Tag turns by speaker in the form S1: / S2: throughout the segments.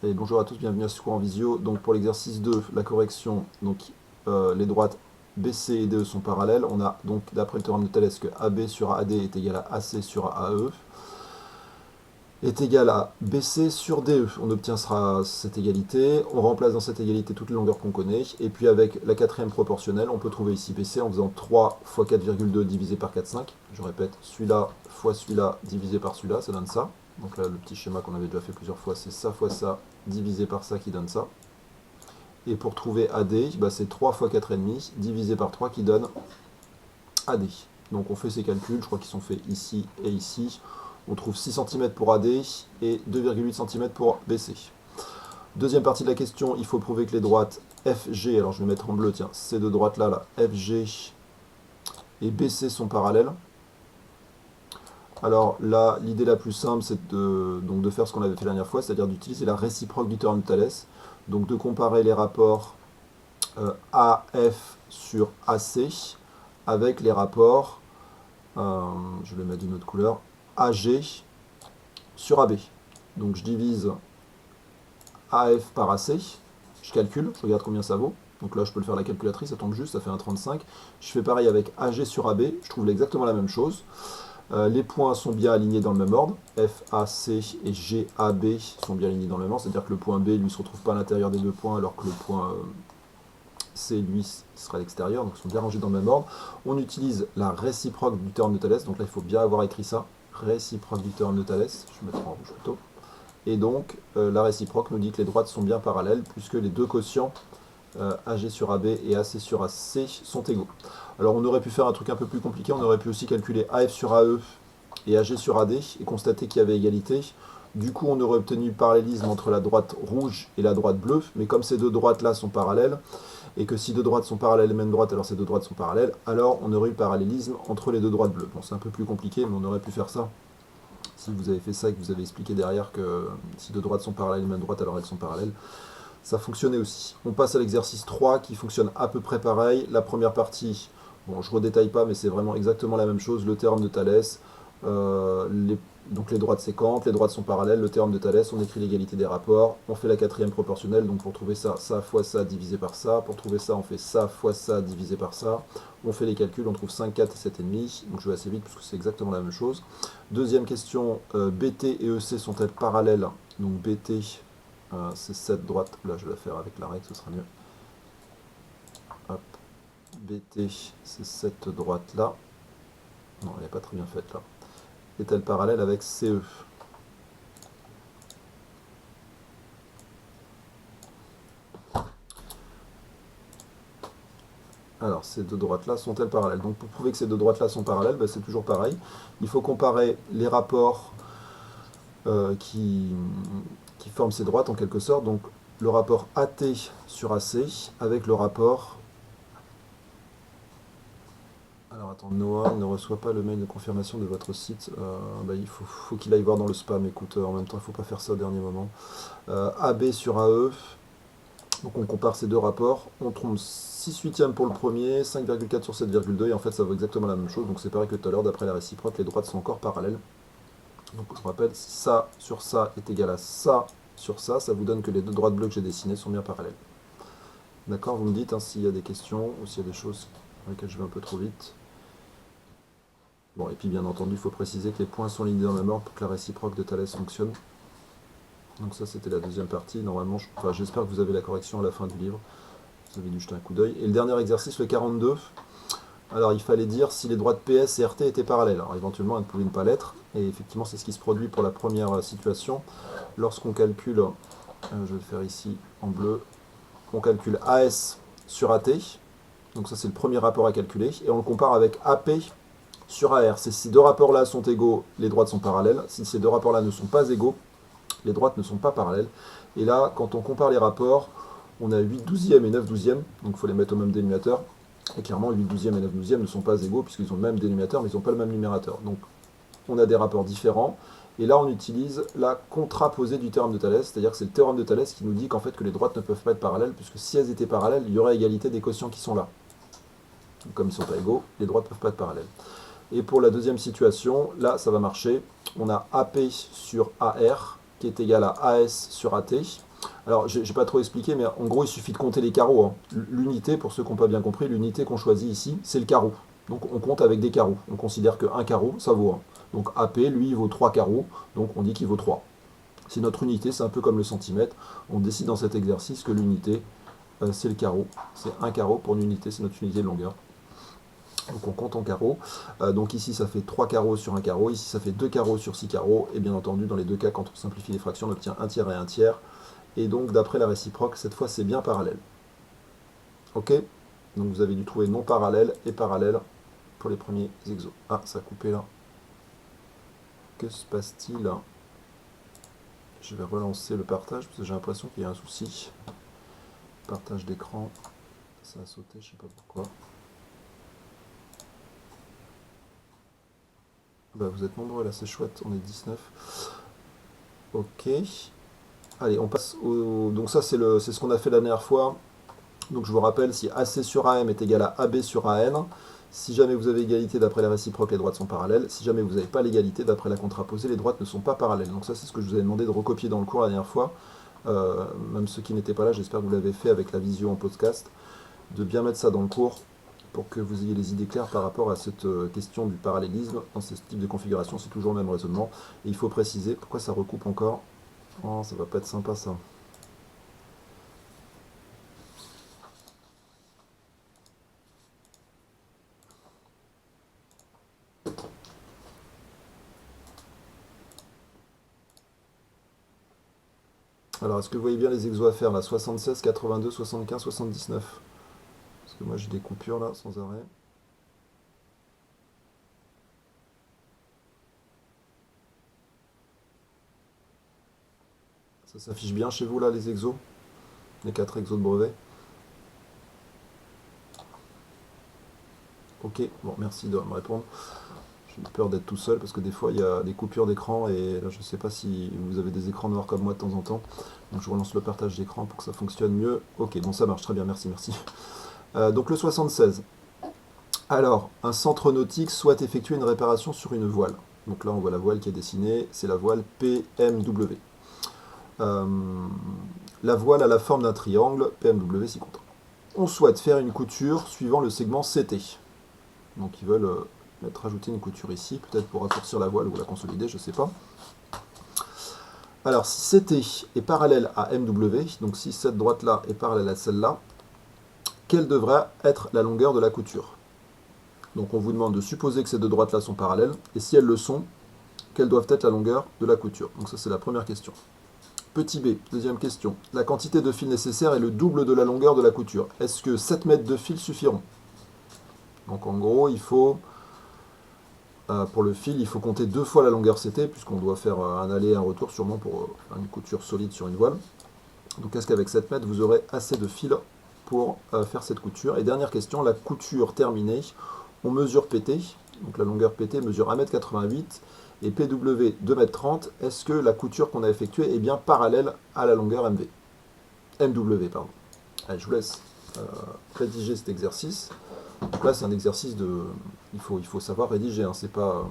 S1: Et bonjour à tous, bienvenue à ce cours en visio. Donc pour l'exercice 2, la correction, donc les droites BC et DE sont parallèles. On a donc d'après le théorème de Thalès que AB sur AD est égal à AC sur AE est égal à BC sur DE. On obtiendra cette égalité, on remplace dans cette égalité toutes les longueurs qu'on connaît, et puis avec la quatrième proportionnelle, on peut trouver ici BC en faisant 3 fois 4,2 divisé par 4,5. Je répète, celui-là fois celui-là divisé par celui-là, ça donne ça. Donc là, le petit schéma qu'on avait déjà fait plusieurs fois, c'est ça fois ça divisé par ça qui donne ça. Et pour trouver AD, bah c'est 3 fois 4,5 divisé par 3 qui donne AD. Donc on fait ces calculs, je crois qu'ils sont faits ici et ici. On trouve 6 cm pour AD et 2,8 cm pour BC. Deuxième partie de la question, il faut prouver que les droites FG, alors je vais mettre en bleu, tiens, ces deux droites-là, là, FG et BC sont parallèles. Alors là, l'idée la plus simple, c'est de faire ce qu'on avait fait la dernière fois, c'est-à-dire d'utiliser la réciproque du théorème de Thalès. Donc de comparer les rapports AF sur AC avec les rapports, je vais mettre d'une autre couleur, AG sur AB. Donc je divise AF par AC, je calcule, je regarde combien ça vaut. Donc là je peux le faire à la calculatrice, ça tombe juste, ça fait 1,35. Je fais pareil avec AG sur AB, je trouve exactement la même chose. Les points sont bien alignés dans le même ordre. FAC et GAB sont bien alignés dans le même ordre, c'est-à-dire que le point B lui se retrouve pas à l'intérieur des deux points alors que le point C lui sera à l'extérieur, donc ils sont bien rangés dans le même ordre. On utilise la réciproque du théorème de Thalès, donc là il faut bien avoir écrit ça, réciproque du théorème de Thalès, je vais mettre en rouge plutôt. Et donc la réciproque nous dit que les droites sont bien parallèles puisque les deux quotients AG sur AB et AC sur AC sont égaux. Alors on aurait pu faire un truc un peu plus compliqué, on aurait pu aussi calculer AF sur AE et AG sur AD et constater qu'il y avait égalité. Du coup on aurait obtenu parallélisme entre la droite rouge et la droite bleue, mais comme ces deux droites là sont parallèles, et que si deux droites sont parallèles et même droite, alors ces deux droites sont parallèles, alors on aurait eu parallélisme entre les deux droites bleues. Bon c'est un peu plus compliqué, mais on aurait pu faire ça. Si vous avez fait ça et que vous avez expliqué derrière que si deux droites sont parallèles et même droite, alors elles sont parallèles, ça fonctionnait aussi. On passe à l'exercice 3 qui fonctionne à peu près pareil. La première partie, bon, je ne redétaille pas, mais c'est vraiment exactement la même chose. Le théorème de Thalès, donc les droites séquentes, les droites sont parallèles, le théorème de Thalès, on écrit l'égalité des rapports, on fait la quatrième proportionnelle, donc pour trouver ça, ça fois ça divisé par ça. Pour trouver ça, on fait ça fois ça divisé par ça. On fait les calculs, on trouve 5, 4 et 7,5. Donc je vais assez vite parce que c'est exactement la même chose. Deuxième question, BT et EC sont-elles parallèles? Donc BT, c'est cette droite, là je vais la faire avec la règle, ce sera mieux. Hop. BT, c'est cette droite là. Non, elle n'est pas très bien faite là. Est-elle parallèle avec CE? Alors, ces deux droites-là sont-elles parallèles? Donc, pour prouver que ces deux droites-là sont parallèles, ben, c'est toujours pareil. Il faut comparer les rapports qui forment ces droites en quelque sorte. Donc, le rapport AT sur AC avec le rapport... Alors, attends, Noah ne reçoit pas le mail de confirmation de votre site. Ben, il faut qu'il aille voir dans le spam. Écoute, en même temps, il ne faut pas faire ça au dernier moment. AB sur AE. Donc on compare ces deux rapports, on trouve 6 huitièmes pour le premier, 5,4 sur 7,2, et en fait ça vaut exactement la même chose, donc c'est pareil que tout à l'heure, d'après la réciproque, les droites sont encore parallèles. Donc je rappelle, si ça sur ça est égal à ça sur ça, ça vous donne que les deux droites bleues que j'ai dessinées sont bien parallèles. D'accord, vous me dites hein, s'il y a des questions, ou s'il y a des choses dans lesquelles je vais un peu trop vite. Bon, et puis bien entendu, il faut préciser que les points sont alignés dans le même ordre pour que la réciproque de Thalès fonctionne. Donc ça c'était la deuxième partie, normalement, j'espère que vous avez la correction à la fin du livre. Vous avez dû jeter un coup d'œil. Et le dernier exercice, le 42. Alors il fallait dire si les droites PS et RT étaient parallèles. Alors éventuellement elles pouvaient ne pas l'être. Et effectivement c'est ce qui se produit pour la première situation. Lorsqu'on calcule, je vais le faire ici en bleu, on calcule AS sur AT. Donc ça c'est le premier rapport à calculer. Et on le compare avec AP sur AR. Si ces deux rapports-là sont égaux, les droites sont parallèles. Si ces deux rapports-là ne sont pas égaux, les droites ne sont pas parallèles. Et là, quand on compare les rapports, on a 8 douzièmes et 9 douzièmes, donc il faut les mettre au même dénominateur. Et clairement, 8 douzièmes et 9 douzièmes ne sont pas égaux, puisqu'ils ont le même dénominateur, mais ils n'ont pas le même numérateur. Donc on a des rapports différents. Et là, on utilise la contraposée du théorème de Thalès, c'est-à-dire que c'est le théorème de Thalès qui nous dit qu'en fait que les droites ne peuvent pas être parallèles, puisque si elles étaient parallèles, il y aurait égalité des quotients qui sont là. Donc, comme ils ne sont pas égaux, les droites ne peuvent pas être parallèles. Et pour la deuxième situation, là, ça va marcher. On a AP sur AR, qui est égal à AS sur AT. Alors, j'ai pas trop expliqué, mais en gros, il suffit de compter les carreaux, hein. L'unité, pour ceux qui n'ont pas bien compris, l'unité qu'on choisit ici, c'est le carreau. Donc, on compte avec des carreaux. On considère qu'un carreau, ça vaut 1. Donc, AP, lui, il vaut 3 carreaux. Donc, on dit qu'il vaut 3. C'est notre unité, c'est un peu comme le centimètre. On décide dans cet exercice que l'unité, c'est le carreau. C'est un carreau pour une unité, c'est notre unité de longueur. Donc on compte en carreaux. Donc ici ça fait 3 carreaux sur un carreau, ici ça fait 2 carreaux sur 6 carreaux, et bien entendu dans les deux cas quand on simplifie les fractions on obtient 1 tiers et 1 tiers. Et donc d'après la réciproque, cette fois c'est bien parallèle. Ok. Donc vous avez dû trouver non parallèle et parallèle pour les premiers exos. Ah, ça a coupé là. Que se passe-t-il? Je vais relancer le partage parce que j'ai l'impression qu'il y a un souci. Partage d'écran, ça a sauté, je sais pas pourquoi. Bah, vous êtes nombreux là, c'est chouette, on est 19. Ok. Allez, on passe au... Donc ça c'est ce qu'on a fait la dernière fois. Donc je vous rappelle, si AC sur AM est égal à AB sur AN, si jamais vous avez égalité d'après la réciproque, les droites sont parallèles. Si jamais vous n'avez pas l'égalité d'après la contraposée, les droites ne sont pas parallèles. Donc ça c'est ce que je vous avais demandé de recopier dans le cours la dernière fois. Même ceux qui n'étaient pas là, j'espère que vous l'avez fait avec la visio en podcast, de bien mettre ça dans le cours pour que vous ayez les idées claires par rapport à cette question du parallélisme. Dans ce type de configuration, c'est toujours le même raisonnement. Et il faut préciser, pourquoi ça recoupe encore? Oh, ça va pas être sympa ça. Alors, est-ce que vous voyez bien les exos à faire là? 76, 82, 75, 79. Parce que moi j'ai des coupures là, sans arrêt. Ça s'affiche bien chez vous là, les exos? Les 4 exos de brevet? Ok, bon, merci de me répondre. J'ai peur d'être tout seul parce que des fois il y a des coupures d'écran et là je ne sais pas si vous avez des écrans noirs comme moi de temps en temps. Donc je relance le partage d'écran pour que ça fonctionne mieux. Ok, bon ça marche très bien, merci, merci. Donc le 76. Alors, un centre nautique souhaite effectuer une réparation sur une voile. Donc là on voit la voile qui est dessinée, c'est la voile PMW. La voile a la forme d'un triangle, PMW s'y compte. On souhaite faire une couture suivant le segment CT. Donc ils veulent rajouter une couture ici, peut-être pour raccourcir la voile ou la consolider, je ne sais pas. Alors si CT est parallèle à MW, donc si cette droite-là est parallèle à celle-là, quelle devrait être la longueur de la couture? Donc on vous demande de supposer que ces deux droites-là sont parallèles, et si elles le sont, quelle doit être la longueur de la couture? Donc ça c'est la première question. Petit b, deuxième question. La quantité de fil nécessaire est le double de la longueur de la couture. Est-ce que 7 mètres de fil suffiront? Donc en gros, il faut, pour le fil, il faut compter 2 fois la longueur CT, puisqu'on doit faire un aller et un retour sûrement pour une couture solide sur une voile. Donc est-ce qu'avec 7 mètres, vous aurez assez de fil pour faire cette couture? Et dernière question, la couture terminée, on mesure PT, donc la longueur PT mesure 1,88 m et PW 2,30 m. Est-ce que la couture qu'on a effectuée est bien parallèle à la longueur MW, pardon. Allez, je vous laisse rédiger cet exercice. Donc là, c'est un exercice de... Il faut savoir rédiger, hein. C'est pas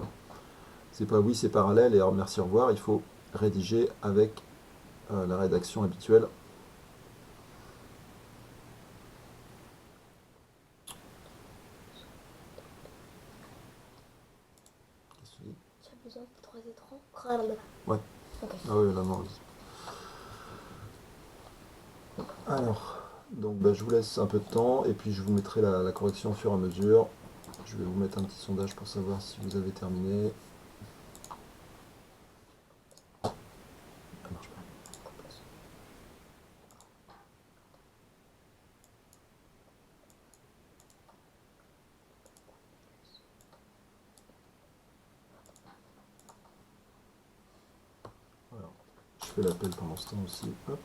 S1: oui, c'est parallèle et alors merci, au revoir. Il faut rédiger avec la rédaction habituelle.
S2: Tu as besoin de 3 écrans?
S1: Ouais.
S2: Okay.
S1: Ah oui, là, non. Alors, donc je vous laisse un peu de temps et puis je vous mettrai la correction au fur et à mesure. Je vais vous mettre un petit sondage pour savoir si vous avez terminé. Ça marche pas. Voilà. Je fais l'appel pendant ce temps aussi. Hop.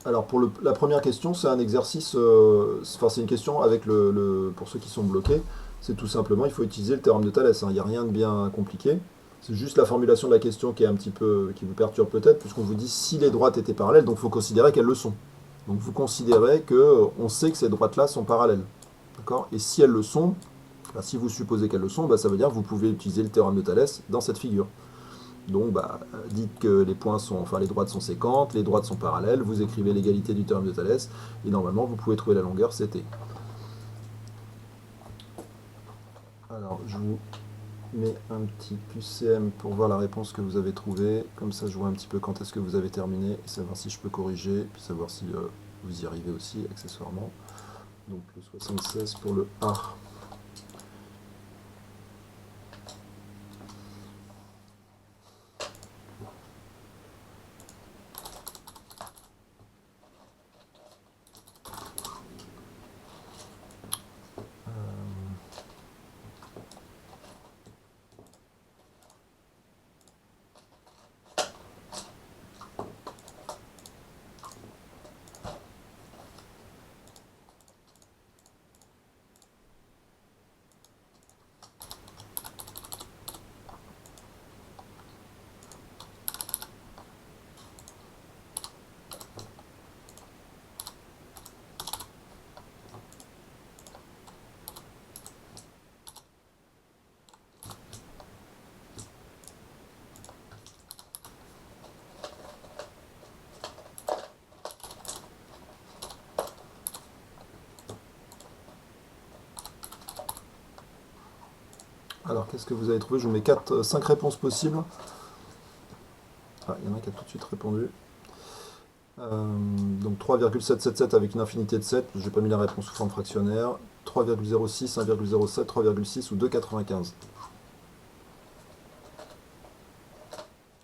S1: Alors pour la première question, c'est un exercice, c'est une question avec pour ceux qui sont bloqués, c'est tout simplement, il faut utiliser le théorème de Thalès, hein. Il n'y a rien de bien compliqué. C'est juste la formulation de la question qui est un petit peu, qui vous perturbe peut-être, puisqu'on vous dit si les droites étaient parallèles, donc il faut considérer qu'elles le sont. Donc vous considérez que on sait que ces droites-là sont parallèles. D'accord? Et si elles le sont, bah, si vous supposez qu'elles le sont, bah, ça veut dire que vous pouvez utiliser le théorème de Thalès dans cette figure. Donc bah, dites que les points sont, enfin les droites sont séquentes, les droites sont parallèles, vous écrivez l'égalité du théorème de Thalès, et normalement vous pouvez trouver la longueur CT. Alors je vous mets un petit QCM pour voir la réponse que vous avez trouvée, comme ça je vois un petit peu quand est-ce que vous avez terminé, et savoir si je peux corriger, puis savoir si vous y arrivez aussi accessoirement. Donc le 76 pour le A. Alors, qu'est-ce que vous avez trouvé? Je vous mets 5 réponses possibles. Ah, il y en a qui a tout de suite répondu. Donc 3,777 avec une infinité de 7. Je n'ai pas mis la réponse sous forme fractionnaire. 3,06, 1,07, 3,6 ou 2,95.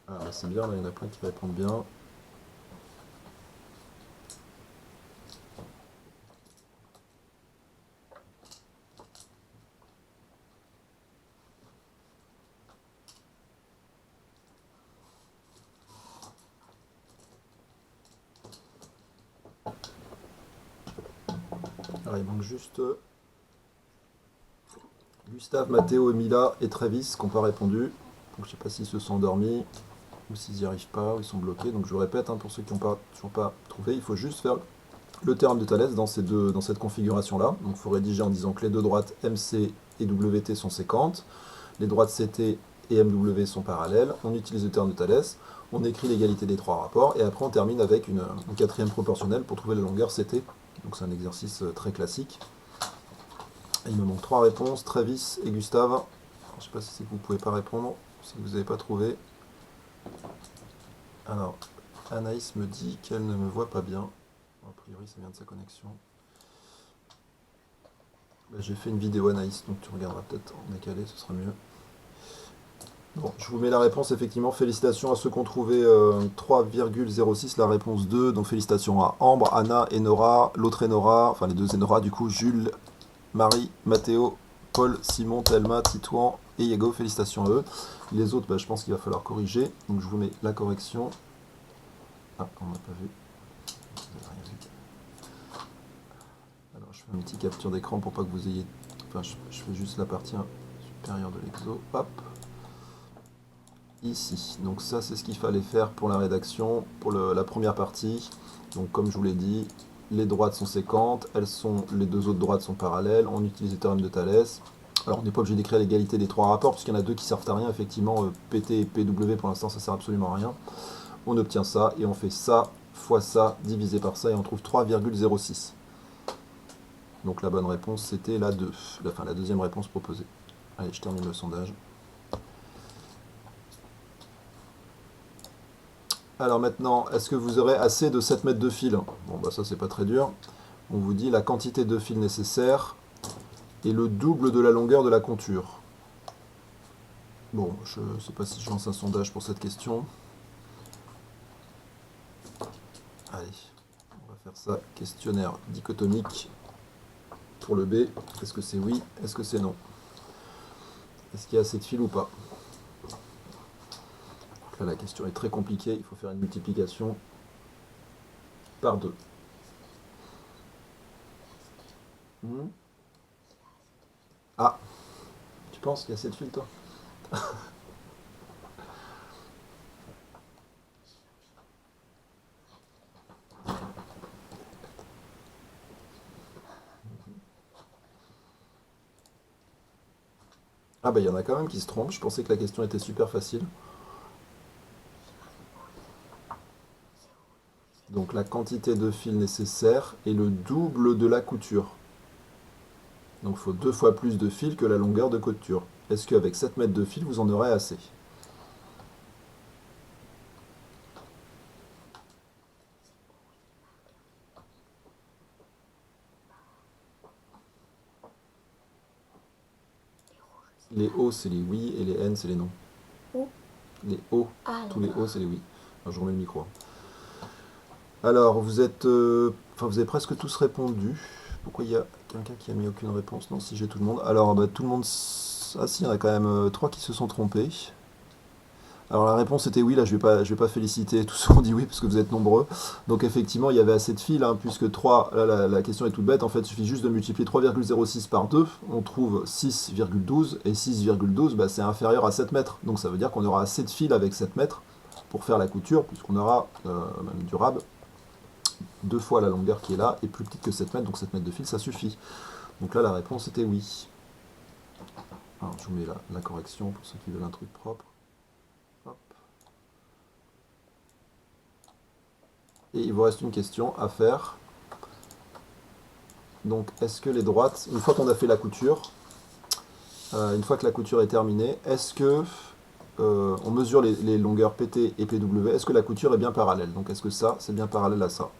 S1: Ah, bah c'est bien, là, il y en a plein qui répondent bien. Alors, il manque juste Gustave, Matteo, Emila et Travis qui n'ont pas répondu. Donc, je ne sais pas s'ils se sont endormis ou s'ils n'y arrivent pas ou ils sont bloqués. Donc je répète, hein, pour ceux qui n'ont pas, toujours pas trouvé, il faut juste faire le théorème de Thalès dans cette configuration-là. Donc il faut rédiger en disant que les deux droites MC et WT sont séquentes, les droites CT et MW sont parallèles, on utilise le théorème de Thalès, on écrit l'égalité des trois rapports, et après on termine avec une quatrième proportionnelle pour trouver la longueur CT. Donc c'est un exercice très classique. Et il me manque 3 réponses, Travis et Gustave. Alors, je ne sais pas si c'est que vous ne pouvez pas répondre, si vous n'avez pas trouvé. Alors, Anaïs me dit qu'elle ne me voit pas bien. A priori, ça vient de sa connexion. Bah, j'ai fait une vidéo Anaïs, donc tu regarderas peut-être en décalé, ce sera mieux. Bon, je vous mets la réponse, effectivement. Félicitations à ceux qui ont trouvé 3,06, la réponse 2. Donc félicitations à Ambre, Anna, Enora, l'autre Enora, enfin les deux Enora du coup, Jules, Marie, Mathéo, Paul, Simon, Thelma, Titouan et Yego. Félicitations à eux. Les autres, bah, je pense qu'il va falloir corriger. Donc je vous mets la correction. Ah, on n'a pas vu. Vous avez rien vu. Alors je fais une petite capture d'écran pour pas que vous ayez... Enfin, je fais juste la partie supérieure de l'exo. Hop. Ici. Donc ça, c'est ce qu'il fallait faire pour la rédaction, pour la première partie. Donc comme je vous l'ai dit, les droites sont séquentes, les deux autres droites sont parallèles, on utilise le théorème de Thalès. Alors on n'est pas obligé d'écrire l'égalité des trois rapports, puisqu'il y en a deux qui servent à rien, effectivement, PT et PW pour l'instant ça sert absolument à rien. On obtient ça, et on fait ça fois ça, divisé par ça, et on trouve 3,06. Donc la bonne réponse c'était la 2, la deuxième réponse proposée. Allez, je termine le sondage. Alors maintenant, est-ce que vous aurez assez de 7 mètres de fil? Bon bah ça c'est pas très dur. On vous dit la quantité de fil nécessaire et le double de la longueur de la conture. Bon, je ne sais pas si je lance un sondage pour cette question. Allez, on va faire ça. Questionnaire dichotomique pour le B. Est-ce que c'est oui? Est-ce que c'est non? Est-ce qu'il y a assez de fil ou pas? Donc là, la question est très compliquée. Il faut faire une multiplication par 2. Ah, tu penses qu'il y a assez de fil, toi? Ah bah il y en a quand même qui se trompent, je pensais que la question était super facile. Donc la quantité de fil nécessaire est le double de la couture. Donc il faut 2 fois plus de fil que la longueur de couture. Est-ce qu'avec 7 mètres de fil, vous en aurez assez? Les O, c'est les oui et les N, c'est les non.
S2: Où?
S1: Les O,
S2: Ah,
S1: tous les
S2: d'accord.
S1: O, c'est les oui. Alors, je remets le micro, hein. Alors, enfin, vous avez presque tous répondu. Pourquoi il y a quelqu'un qui a mis aucune réponse? Non, si j'ai tout le monde. Alors, bah, tout le monde. Ah si, il y en a quand même 3 qui se sont trompés. Alors la réponse était oui, là je vais pas féliciter tous ceux qui ont dit oui parce que vous êtes nombreux. Donc effectivement il y avait assez de fils, hein, puisque 3, là la question est toute bête, en fait il suffit juste de multiplier 3,06 par 2, on trouve 6,12, et 6,12 bah, c'est inférieur à 7 mètres. Donc ça veut dire qu'on aura assez de fils avec 7 mètres pour faire la couture, puisqu'on aura, même durable, 2 fois la longueur qui est là, et plus petite que 7 mètres, donc 7 mètres de fil ça suffit. Donc là la réponse était oui. Alors je vous mets la correction pour ceux qui veulent un truc propre. Hop. Et il vous reste une question à faire. Donc, est-ce que les droites, une fois qu'on a fait la couture, une fois que la couture est terminée, est-ce que on mesure les longueurs PT et PW, est-ce que la couture est bien parallèle? Donc, est-ce que ça, c'est bien parallèle à ça?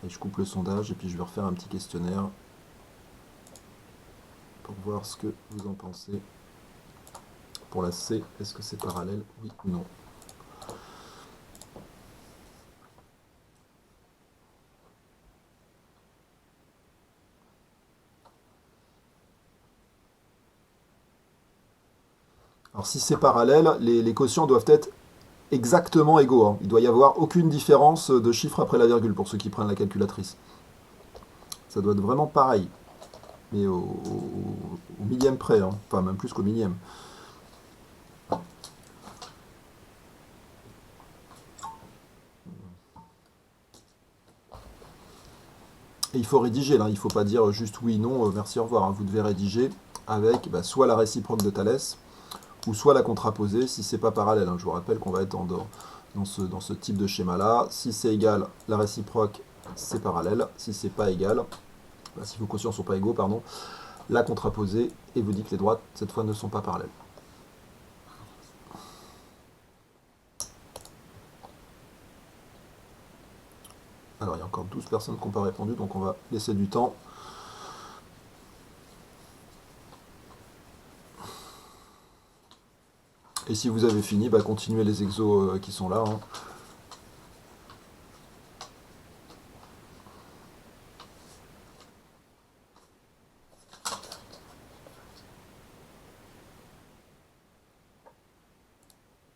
S1: Et je coupe le sondage et puis je vais refaire un petit questionnaire pour voir ce que vous en pensez. Pour la C, est-ce que c'est parallèle? Oui ou non? Alors, si c'est parallèle, les quotients doivent être exactement égaux, hein. Il doit y avoir aucune différence de chiffre après la virgule pour ceux qui prennent la calculatrice. Ça doit être vraiment pareil, mais au millième près, hein. Enfin même plus qu'au millième. Et il faut rédiger, là, il ne faut pas dire juste oui, non, merci, au revoir, hein. Vous devez rédiger avec bah, soit la réciproque de Thalès, ou soit la contraposée si c'est pas parallèle, hein. Je vous rappelle qu'on va être dans ce type de schéma-là. Si c'est égal, la réciproque, c'est parallèle. Si c'est pas égal, bah, si vos quotients ne sont pas égaux, pardon, la contraposée, et vous dit que les droites, cette fois, ne sont pas parallèles. Alors, il y a encore 12 personnes qui n'ont pas répondu, donc on va laisser du temps. Et si vous avez fini, bah, continuez les exos qui sont là, hein.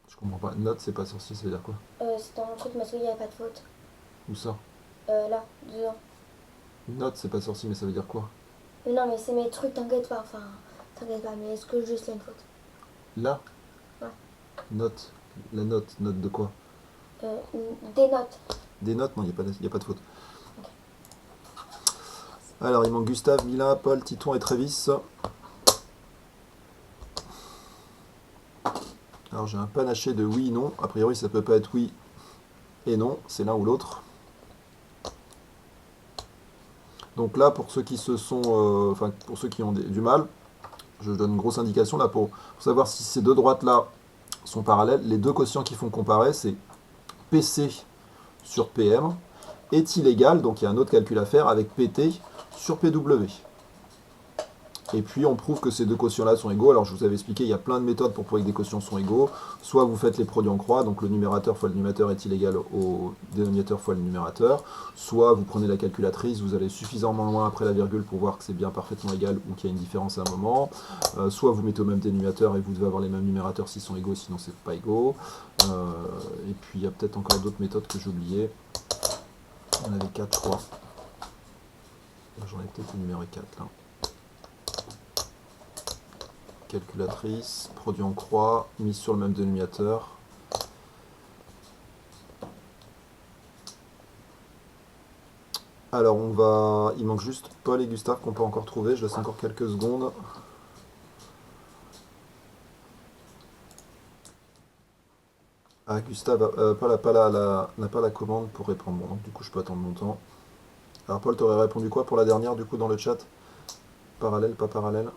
S1: Je comprends pas. Note, c'est pas sorcier, ça veut dire quoi?
S2: C'est dans le truc, mais il n'y avait pas de faute.
S1: Où ça?
S2: Là, dedans.
S1: Note, c'est pas sorcier, mais ça veut dire quoi?
S2: Mais non, mais c'est mes trucs, t'inquiète pas. Enfin, t'inquiète pas, mais est-ce que juste là une faute?
S1: Là?
S2: Ouais.
S1: Note. La note. Note de quoi?
S2: Des notes.
S1: Des notes? Non, il n'y a pas de faute.
S2: Ok.
S1: Alors, il manque Gustave, Mila, Paul, Titon et Trévis. Alors, j'ai un panaché de oui, non. A priori, ça peut pas être oui et non. C'est l'un ou l'autre. Donc là, pour ceux qui se sont, enfin, pour ceux qui ont du mal, je donne une grosse indication là pour savoir si ces deux droites là sont parallèles. Les deux quotients qui font comparer, c'est PC sur PM est-il égal, donc il y a un autre calcul à faire, avec PT sur PW. Et puis on prouve que ces deux quotients-là sont égaux. Alors je vous avais expliqué, il y a plein de méthodes pour prouver que des quotients sont égaux. Soit vous faites les produits en croix, donc le numérateur fois le dénominateur est-il égal au dénominateur fois le numérateur. Soit vous prenez la calculatrice, vous allez suffisamment loin après la virgule pour voir que c'est bien parfaitement égal ou qu'il y a une différence à un moment. Soit vous mettez au même dénominateur et vous devez avoir les mêmes numérateurs s'ils sont égaux, sinon c'est pas égaux. Et puis il y a peut-être encore d'autres méthodes que j'ai oubliées. Il y en avait 4 je crois. J'en ai peut-être énuméré 4 là. Calculatrice, produit en croix, mise sur le même dénominateur. Alors il manque juste Paul et Gustave qu'on peut encore trouver, je laisse encore quelques secondes. Ah, Gustave n'a pas la commande pour répondre. Bon, donc du coup, je peux attendre longtemps. Alors, Paul, t'aurais répondu quoi pour la dernière, du coup, dans le chat? Parallèle, pas parallèle?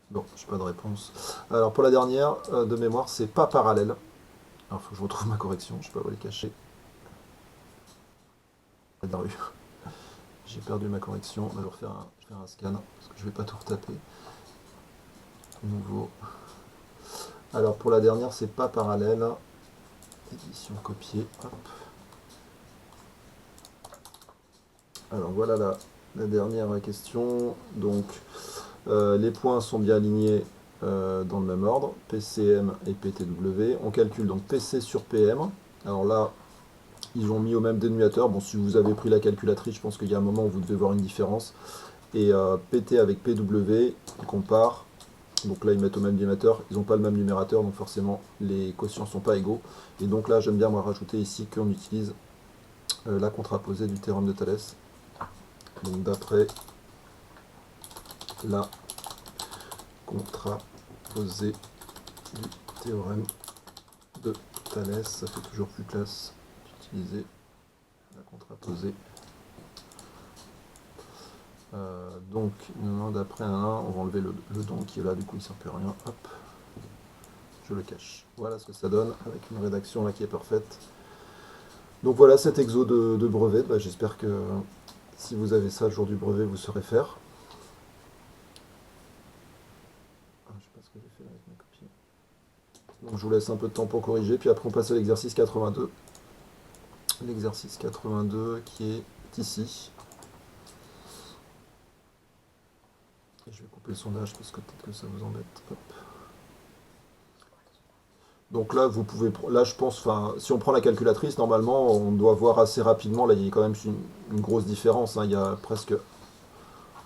S1: Bon, j'ai pas de réponse. Alors, pour la dernière, de mémoire, c'est pas parallèle. Alors, faut que je retrouve ma correction, je sais pas où elle est cachée. De la rue. J'ai perdu ma correction. On va je vais faire un scan, parce que je vais pas tout retaper. Nouveau. Alors, pour la dernière, c'est pas parallèle. Édition copier. Hop. Alors, voilà la dernière question. Donc, les points sont bien alignés dans le même ordre, PCM et PTW. On calcule donc PC sur PM. Alors là, ils ont mis au même dénominateur. Bon, si vous avez pris la calculatrice, je pense qu'il y a un moment où vous devez voir une différence. Et PT avec PW, ils comparent. Donc là, ils mettent au même dénominateur. Ils n'ont pas le même numérateur, donc forcément, les quotients ne sont pas égaux. Et donc là, j'aime bien moi rajouter ici qu'on utilise la contraposée du théorème de Thalès. Donc d'après la contraposée du théorème de Thalès, ça fait toujours plus classe d'utiliser la contraposée. Donc, d'après un 1, on va enlever le don qui est là, du coup il ne sert plus à rien. Hop, je le cache. Voilà ce que ça donne avec une rédaction là qui est parfaite. Donc voilà cet exo de brevet. Bah, j'espère que si vous avez ça le jour du brevet, vous saurez faire. Je sais pas ce que j'ai fait là avec ma copie. Donc je vous laisse un peu de temps pour corriger, puis après on passe à l'exercice 82. L'exercice 82 qui est ici. Et je vais couper le sondage parce que peut-être que ça vous embête. Hop. Donc là, vous pouvez, là je pense, enfin, si on prend la calculatrice, normalement, on doit voir assez rapidement. Là, il y a quand même une grosse différence. Hein, il y a presque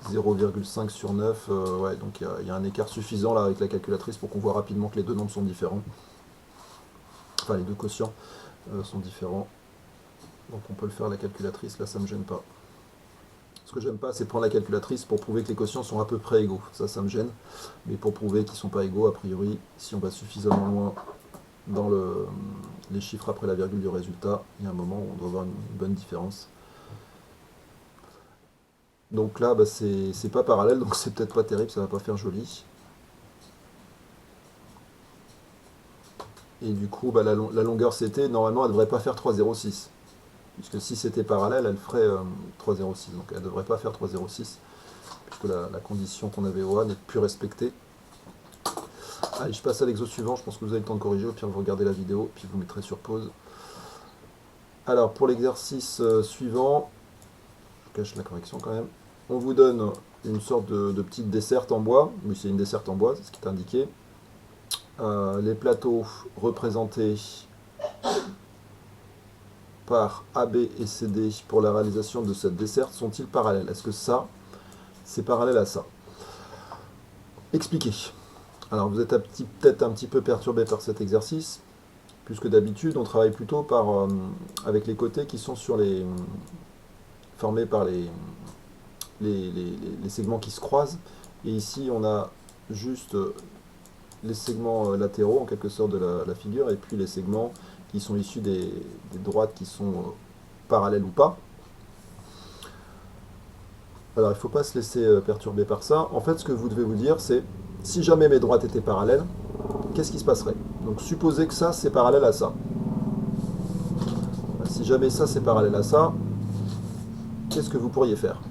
S1: 0,5 sur 9. Ouais, donc il y a un écart suffisant là avec la calculatrice pour qu'on voit rapidement que les deux nombres sont différents. Enfin, les deux quotients sont différents. Donc on peut le faire à la calculatrice. Là, ça me gêne pas. Ce que j'aime pas, c'est prendre la calculatrice pour prouver que les quotients sont à peu près égaux. Ça me gêne. Mais pour prouver qu'ils ne sont pas égaux, a priori, si on va suffisamment loin dans les chiffres après la virgule du résultat, il y a un moment où on doit avoir une bonne différence. Donc là, bah, c'est pas parallèle, donc c'est peut-être pas terrible, ça va pas faire joli. Et du coup, bah, la longueur CT, normalement, elle devrait pas faire 3,06. Puisque si c'était parallèle, elle ferait 3,06. Donc elle devrait pas faire 3,06. Puisque la condition qu'on avait au A n'est plus respectée. Allez, je passe à l'exo suivant, je pense que vous avez le temps de corriger, au pire vous regardez la vidéo, puis vous mettrez sur pause. Alors pour l'exercice suivant, je cache la correction quand même, on vous donne une sorte de petite desserte en bois, oui c'est une desserte en bois, c'est ce qui est indiqué. Les plateaux représentés par AB et CD pour la réalisation de cette desserte sont-ils parallèles? Est-ce que ça, c'est parallèle à ça? Expliquez. Alors vous êtes peut-être un petit peu perturbé par cet exercice, puisque d'habitude on travaille plutôt avec les côtés qui sont formés par les segments qui se croisent, et ici on a juste les segments latéraux en quelque sorte de la figure, et puis les segments qui sont issus des droites qui sont parallèles ou pas. Alors il ne faut pas se laisser perturber par ça. En fait ce que vous devez vous dire c'est, si jamais mes droites étaient parallèles, qu'est-ce qui se passerait? Donc supposez que ça c'est parallèle à ça. Si jamais ça c'est parallèle à ça, qu'est-ce que vous pourriez faire?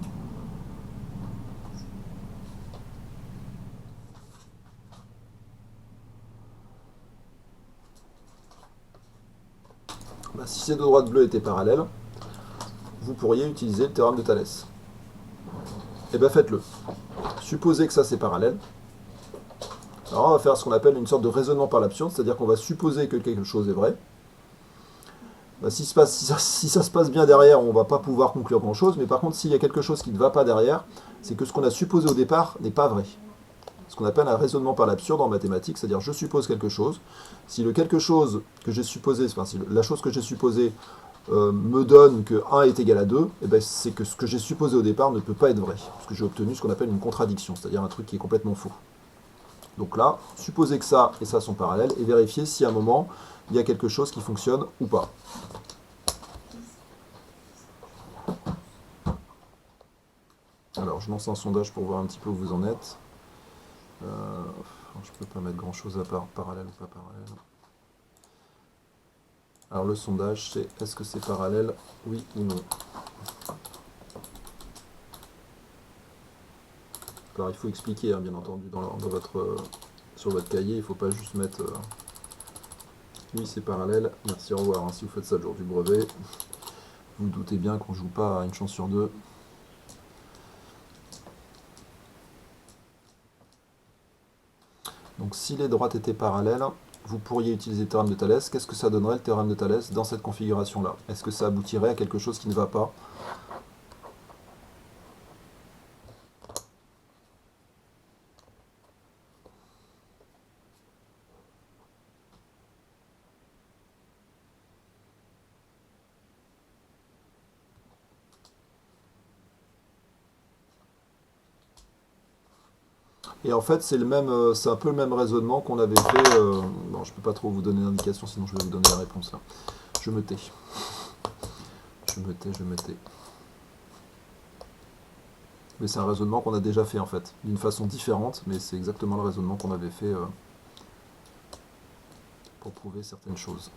S1: Si ces deux droites bleues étaient parallèles, vous pourriez utiliser le théorème de Thalès. Et bien faites-le. Supposez que ça c'est parallèle. Alors on va faire ce qu'on appelle une sorte de raisonnement par l'absurde, c'est-à-dire qu'on va supposer que quelque chose est vrai. Si ça se passe bien derrière, on ne va pas pouvoir conclure grand-chose, mais par contre s'il y a quelque chose qui ne va pas derrière, c'est que ce qu'on a supposé au départ n'est pas vrai. Ce qu'on appelle un raisonnement par l'absurde en mathématiques, c'est-à-dire je suppose quelque chose. Si le quelque chose que j'ai supposé, enfin si la chose que j'ai supposée me donne que 1 est égal à 2, et ben c'est que ce que j'ai supposé au départ ne peut pas être vrai, parce que j'ai obtenu ce qu'on appelle une contradiction, c'est-à-dire un truc qui est complètement faux. Donc là, supposez que ça et ça sont parallèles, et vérifiez si à un moment, il y a quelque chose qui fonctionne ou pas. Alors, je lance un sondage pour voir un petit peu où vous en êtes. Je peux pas mettre grand-chose à part parallèle ou pas parallèle. Alors, le sondage, c'est est-ce que c'est parallèle, oui ou non. Alors, il faut expliquer, hein, bien entendu, sur votre cahier. Il ne faut pas juste mettre oui, c'est parallèle. Merci, au revoir. Hein, si vous faites ça le jour du brevet, vous doutez bien qu'on ne joue pas à une chance sur deux. Donc si les droites étaient parallèles, vous pourriez utiliser le théorème de Thalès. Qu'est-ce que ça donnerait le théorème de Thalès dans cette configuration-là? Est-ce que ça aboutirait à quelque chose qui ne va pas? Et en fait, c'est un peu le même raisonnement qu'on avait fait. Bon, je peux pas trop vous donner d'indication, sinon je vais vous donner la réponse là. Je me tais. Je me tais. Mais c'est un raisonnement qu'on a déjà fait en fait, d'une façon différente, mais c'est exactement le raisonnement qu'on avait fait pour prouver certaines choses.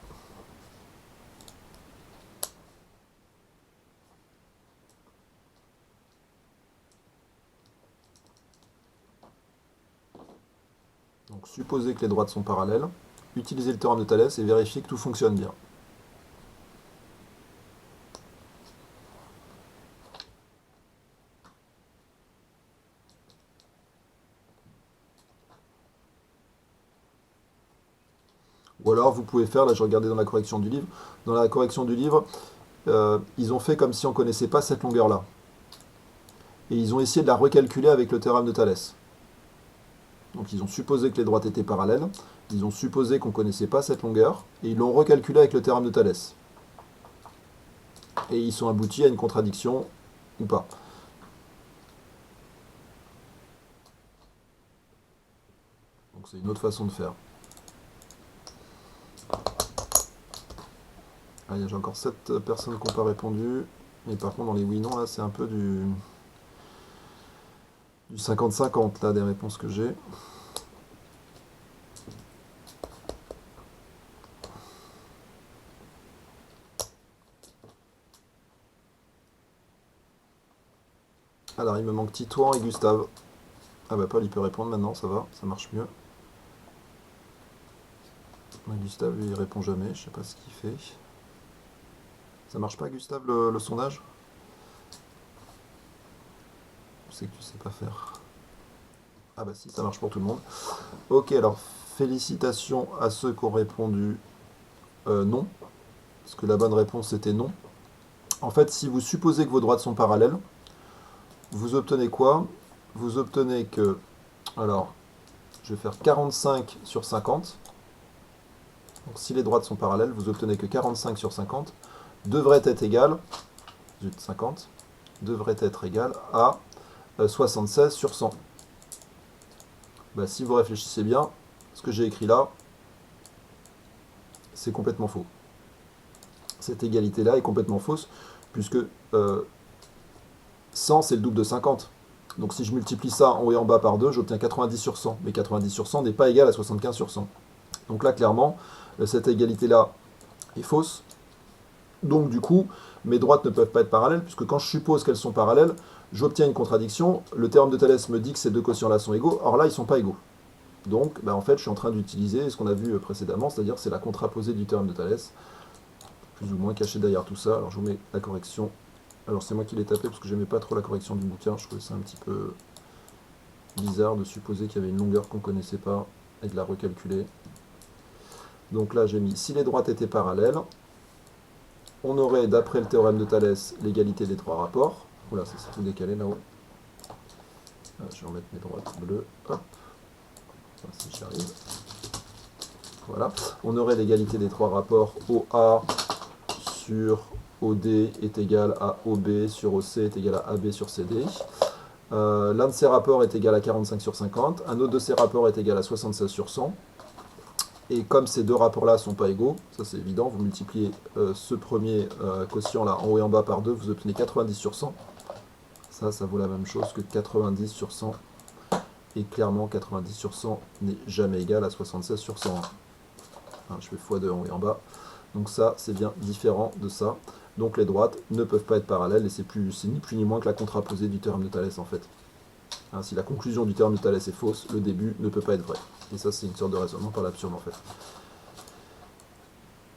S1: Donc supposez que les droites sont parallèles, utilisez le théorème de Thalès et vérifiez que tout fonctionne bien. Ou alors vous pouvez faire, là je regardais dans la correction du livre, dans la correction du livre, ils ont fait comme si on ne connaissait pas cette longueur-là. Et ils ont essayé de la recalculer avec le théorème de Thalès. Donc ils ont supposé que les droites étaient parallèles, ils ont supposé qu'on ne connaissait pas cette longueur, et ils l'ont recalculé avec le théorème de Thalès. Et ils sont aboutis à une contradiction ou pas. Donc c'est une autre façon de faire. Ah, j'ai encore 7 personnes qui n'ont pas répondu. Mais par contre, dans les oui-non, là, c'est un peu du 50-50, là, des réponses que j'ai. Alors, il me manque Titouan et Gustave. Ah bah, Paul, il peut répondre maintenant, ça va, ça marche mieux. Gustave, lui, il répond jamais, je sais pas ce qu'il fait. Ça marche pas, Gustave, le sondage? Je sais que tu sais pas faire. Ah bah si, ça marche pour tout le monde. Ok, alors félicitations à ceux qui ont répondu non, parce que la bonne réponse était non. En fait, si vous supposez que vos droites sont parallèles, vous obtenez quoi? Vous obtenez que, alors, je vais faire 45 sur 50. Donc si les droites sont parallèles, vous obtenez que 45 sur 50 devrait être égal, 50, devrait être égal à 76 sur 100. Bah, si vous réfléchissez bien, ce que j'ai écrit là, c'est complètement faux. Cette égalité-là est complètement fausse, puisque 100, c'est le double de 50. Donc si je multiplie ça en haut et en bas par 2, j'obtiens 90 sur 100. Mais 90 sur 100 n'est pas égal à 75 sur 100. Donc là, clairement, cette égalité-là est fausse. Donc du coup, mes droites ne peuvent pas être parallèles, puisque quand je suppose qu'elles sont parallèles, j'obtiens une contradiction. Le théorème de Thalès me dit que ces deux quotients-là sont égaux. Or là, ils ne sont pas égaux. Donc, en fait, je suis en train d'utiliser ce qu'on a vu précédemment, c'est-à-dire c'est la contraposée du théorème de Thalès, plus ou moins caché derrière tout ça. Alors je vous mets la correction. Alors c'est moi qui l'ai tapé parce que j'aimais pas trop la correction du bouquin, je trouvais ça un petit peu bizarre de supposer qu'il y avait une longueur qu'on ne connaissait pas et de la recalculer. Donc là j'ai mis si les droites étaient parallèles, on aurait d'après le théorème de Thalès l'égalité des trois rapports. Oula, ça s'est tout décalé là-haut. Je vais remettre mes droites bleues. Hop. Si j'y arrive. Voilà. On aurait l'égalité des trois rapports OA sur OD est égal à OB sur OC est égal à AB sur CD. L'un de ces rapports est égal à 45 sur 50, un autre de ces rapports est égal à 76 sur 100. Et comme ces deux rapports-là ne sont pas égaux, ça c'est évident, vous multipliez ce premier quotient là en haut et en bas par 2, vous obtenez 90 sur 100. Ça vaut la même chose que 90 sur 100. Et clairement, 90 sur 100 n'est jamais égal à 76 sur 101. Hein, je fais x2 en haut et en bas. Donc ça, c'est bien différent de ça. Donc les droites ne peuvent pas être parallèles, et c'est ni plus ni moins que la contraposée du théorème de Thalès en fait. Hein, si la conclusion du théorème de Thalès est fausse, le début ne peut pas être vrai. Et ça, c'est une sorte de raisonnement par l'absurde en fait.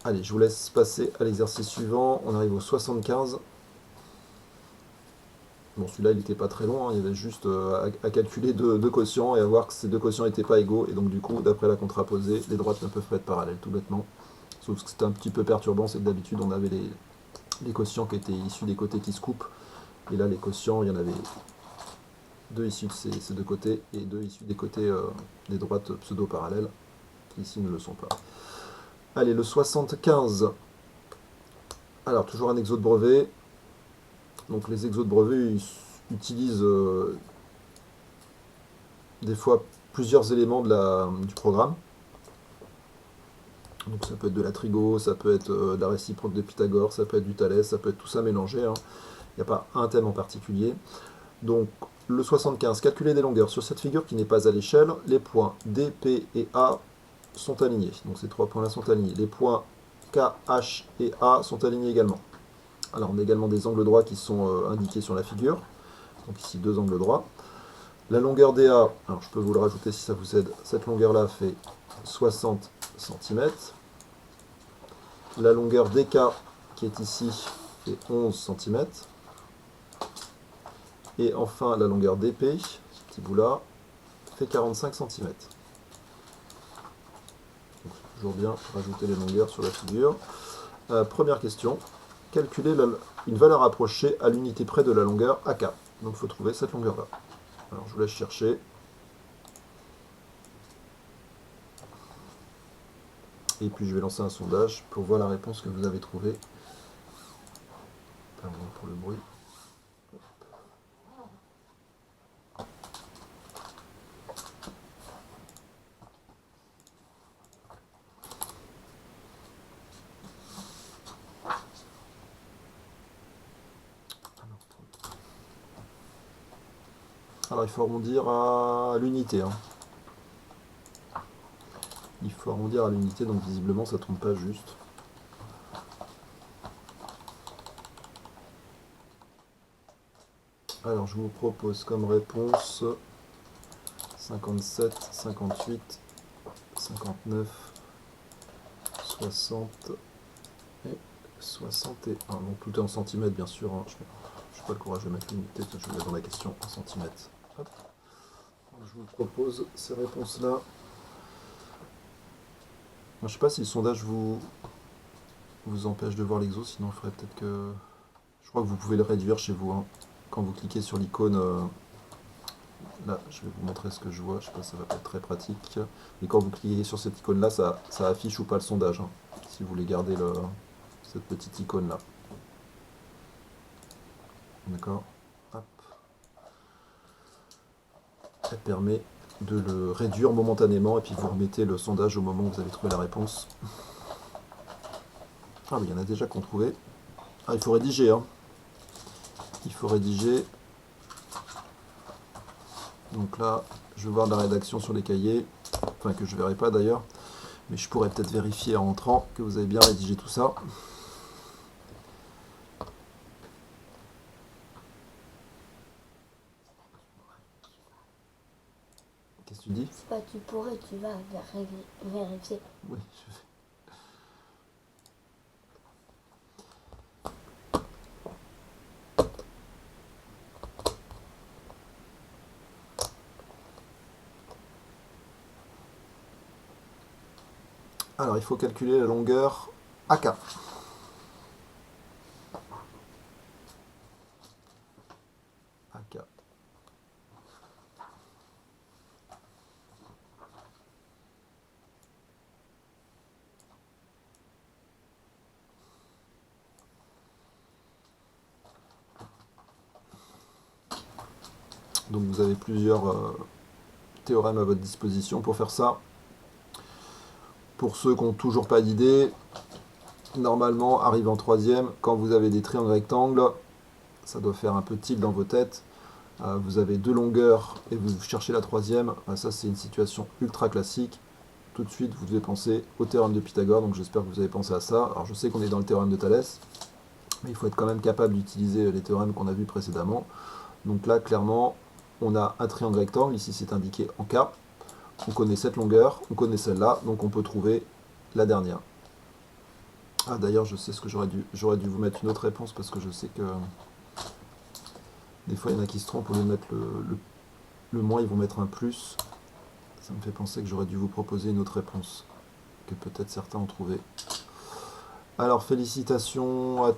S1: Allez, je vous laisse passer à l'exercice suivant. On arrive au 75. Bon, celui-là, il n'était pas très long, hein. Il y avait juste à calculer deux quotients et à voir que ces deux quotients n'étaient pas égaux. Et donc, du coup, d'après la contraposée, les droites ne peuvent pas être parallèles, tout bêtement. Sauf que c'était un petit peu perturbant, c'est que d'habitude, on avait les quotients qui étaient issus des côtés qui se coupent. Et là, les quotients, il y en avait deux issus de ces deux côtés et deux issus des côtés des droites pseudo-parallèles, qui ici ne le sont pas. Allez, le 75. Alors, toujours un exo de brevet. Donc les exos de brevet ils utilisent des fois plusieurs éléments du programme. Donc ça peut être de la trigo, ça peut être de la réciproque de Pythagore, ça peut être du Thalès, ça peut être tout ça mélangé. Hein. Il n'y a pas un thème en particulier. Donc le 75, calculer des longueurs. Sur cette figure qui n'est pas à l'échelle, les points D, P et A sont alignés. Donc ces trois points-là sont alignés. Les points K, H et A sont alignés également. Alors on a également des angles droits qui sont indiqués sur la figure. Donc ici deux angles droits. La longueur DA, alors je peux vous le rajouter si ça vous aide, cette longueur-là fait 60 cm. La longueur DK qui est ici fait 11 cm. Et enfin la longueur DP, ce petit bout là, fait 45 cm. Donc c'est toujours bien rajouter les longueurs sur la figure. Première question, calculer une valeur approchée à l'unité près de la longueur AK. Donc il faut trouver cette longueur-là. Alors je vous laisse chercher. Et puis je vais lancer un sondage pour voir la réponse que vous avez trouvée. Pardon pour le bruit. Alors il faut arrondir à l'unité. Hein. Il faut arrondir à l'unité, donc visiblement ça ne tombe pas juste. Alors je vous propose comme réponse 57, 58, 59, 60 et 61. Donc tout est en centimètres bien sûr. Hein. Je n'ai pas le courage de mettre l'unité, je vais mettre dans la question en centimètres. Hop. Je vous propose ces réponses-là. Je ne sais pas si le sondage vous empêche de voir l'exo, sinon il faudrait peut-être que... Je crois que vous pouvez le réduire chez vous. Hein. Quand vous cliquez sur l'icône, là je vais vous montrer ce que je vois, je ne sais pas si ça va pas être très pratique. Mais quand vous cliquez sur cette icône-là, ça affiche ou pas le sondage. Hein, si vous voulez garder cette petite icône-là. D'accord. Hop. Elle permet de le réduire momentanément et puis vous remettez le sondage au moment où vous avez trouvé la réponse. Ah oui, il y en a déjà qu'on trouvait. Ah, il faut rédiger. Hein. Il faut rédiger. Donc là, je vais voir de la rédaction sur les cahiers. Enfin, que je ne verrai pas d'ailleurs. Mais je pourrais peut-être vérifier en rentrant que vous avez bien rédigé tout ça. Qu'est-ce que tu dis?
S2: C'est pas tu pourrais, tu vas vérifier.
S1: Oui, je vais. Alors, il faut calculer la longueur AK. AK. Donc vous avez plusieurs théorèmes à votre disposition pour faire ça. Pour ceux qui n'ont toujours pas d'idée, normalement, arrivé en troisième, quand vous avez des triangles rectangles, ça doit faire un peu tilt dans vos têtes. Vous avez deux longueurs et vous cherchez la troisième. Ça, c'est une situation ultra classique. Tout de suite, vous devez penser au théorème de Pythagore. Donc j'espère que vous avez pensé à ça. Alors je sais qu'on est dans le théorème de Thalès, mais il faut être quand même capable d'utiliser les théorèmes qu'on a vus précédemment. Donc là, clairement, on a un triangle rectangle. Ici, c'est indiqué en K. On connaît cette longueur, on connaît celle-là, donc on peut trouver la dernière. Ah, d'ailleurs, je sais ce que j'aurais dû vous mettre une autre réponse parce que je sais que des fois, il y en a qui se trompent. Au lieu de mettre le moins, ils vont mettre un plus. Ça me fait penser que j'aurais dû vous proposer une autre réponse que peut-être certains ont trouvé. Alors, félicitations à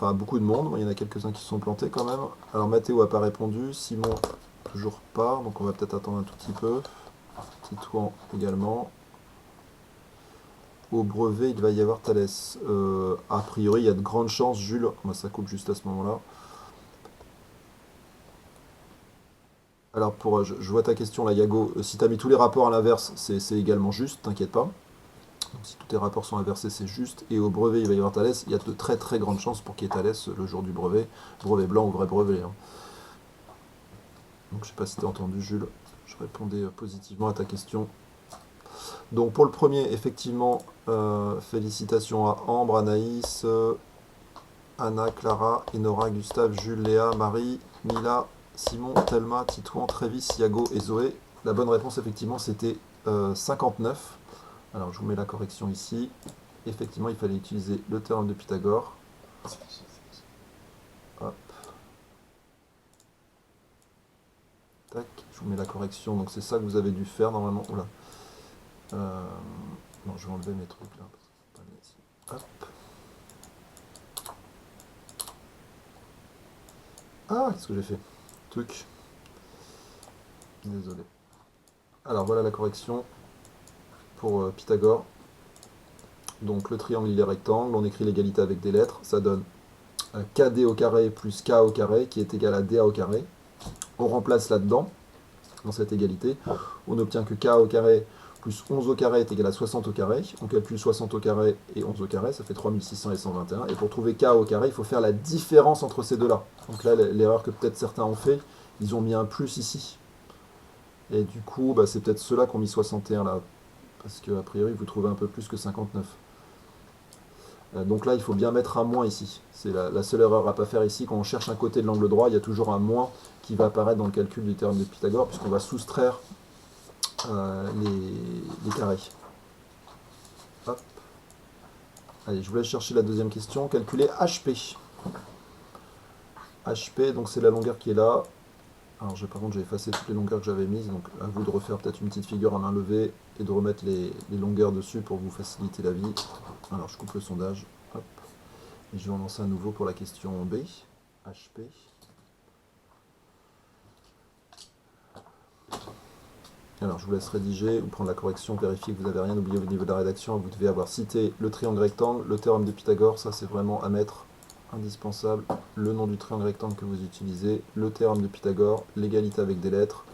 S1: à beaucoup de monde. Il y en a quelques-uns qui se sont plantés quand même. Alors, Mathéo n'a pas répondu. Simon, toujours pas. Donc, on va peut-être attendre un tout petit peu. Titouan également. Au brevet, il va y avoir Thalès. A priori, il y a de grandes chances, Jules. Ça coupe juste à ce moment-là. Alors, je vois ta question là, Yago. Si tu as mis tous les rapports à l'inverse, c'est également juste, t'inquiète pas. Donc, si tous tes rapports sont inversés, c'est juste. Et au brevet, il va y avoir Thalès. Il y a de très très grandes chances pour qu'il y ait Thalès le jour du brevet. Brevet blanc ou vrai brevet. Hein. Donc, je sais pas si tu as entendu, Jules. Je répondais positivement à ta question. Donc, pour le premier, effectivement, félicitations à Ambre, Anaïs, Anna, Clara, Enora, Gustave, Jules, Léa, Marie, Mila, Simon, Thelma, Titouan, Trévis, Yago et Zoé. La bonne réponse, effectivement, c'était 59. Alors, je vous mets la correction ici. Effectivement, il fallait utiliser le théorème de Pythagore. Hop. Tac, je vous mets la correction. Donc, c'est ça que vous avez dû faire normalement. Oula. Non, je vais enlever mes trucs là. Hop. Ah, qu'est-ce que j'ai fait? Truc. Désolé. Alors, voilà la correction pour Pythagore. Donc le triangle il est rectangle, on écrit l'égalité avec des lettres, ça donne KD au carré plus K au carré qui est égal à DA au carré. On remplace là-dedans, dans cette égalité, on obtient que K au carré plus 11 au carré est égal à 60 au carré. On calcule 60 au carré et 11 au carré, ça fait 3600 et 121. Et pour trouver K au carré, il faut faire la différence entre ces deux-là. Donc là, l'erreur que peut-être certains ont fait, ils ont mis un plus ici. Et du coup, c'est peut-être ceux-là qui ont mis 61 là. Parce qu'a priori, vous trouvez un peu plus que 59. Donc là, il faut bien mettre un moins ici. C'est la seule erreur à ne pas faire ici. Quand on cherche un côté de l'angle droit, il y a toujours un moins qui va apparaître dans le calcul du théorème de Pythagore, puisqu'on va soustraire les carrés. Hop. Allez, je vous laisse chercher la deuxième question. Calculer HP. HP, donc c'est la longueur qui est là. Alors par contre, j'ai effacé toutes les longueurs que j'avais mises, donc à vous de refaire peut-être une petite figure à main levée et de remettre les longueurs dessus pour vous faciliter la vie. Alors je coupe le sondage. Hop. Et je vais en lancer un nouveau pour la question B. HP. Alors je vous laisse rédiger ou prendre la correction, vérifier que vous n'avez rien oublié au niveau de la rédaction. Vous devez avoir cité le triangle rectangle, le théorème de Pythagore, ça c'est vraiment à mettre, indispensable. Le nom du triangle rectangle que vous utilisez, le théorème de Pythagore, l'égalité avec des lettres.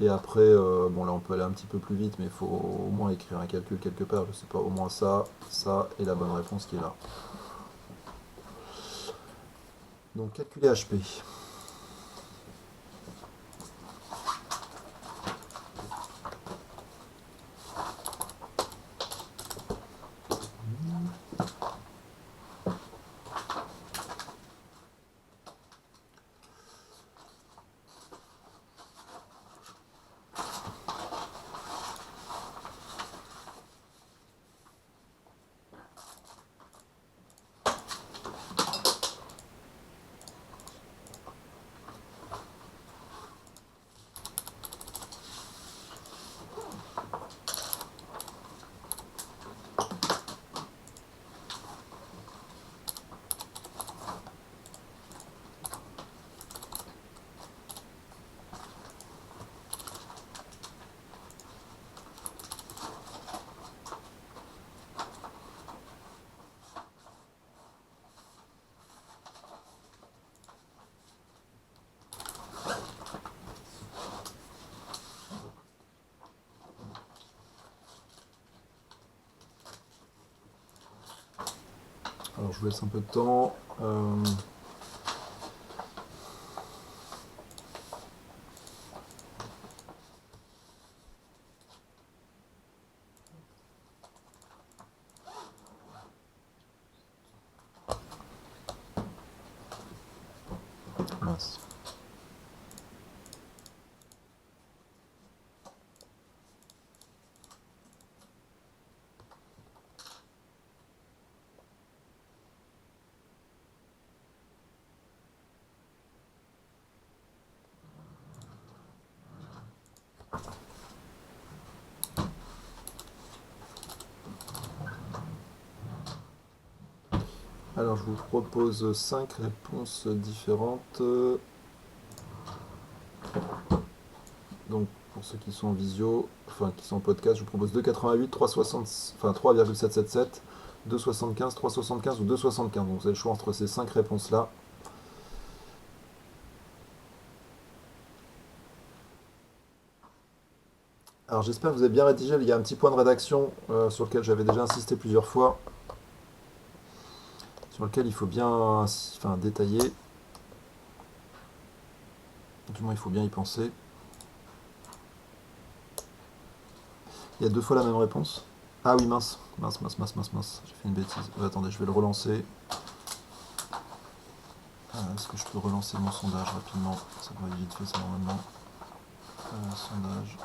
S1: Et après, bon là on peut aller un petit peu plus vite, mais il faut au moins écrire un calcul quelque part, je sais pas, au moins ça, ça et la bonne réponse qui est là. Donc calculer HP. Alors je vous laisse un peu de temps. Mince. Alors je vous propose 5 réponses différentes. Donc pour ceux qui sont en visio, enfin qui sont en podcast, je vous propose 2,88, 3,60, enfin 3,777, 2,75, 3,75 ou 2,75. Donc vous avez le choix entre ces 5 réponses-là. Alors j'espère que vous avez bien rédigé, il y a un petit point de rédaction sur lequel j'avais déjà insisté plusieurs fois, sur lequel il faut bien détailler, du moins il faut bien y penser. Il y a 2 fois la même réponse. Ah oui, mince, j'ai fait une bêtise. Attendez, je vais le relancer. Est-ce que je peux relancer mon sondage rapidement? Ça devrait être vite fait ça normalement. Sondage.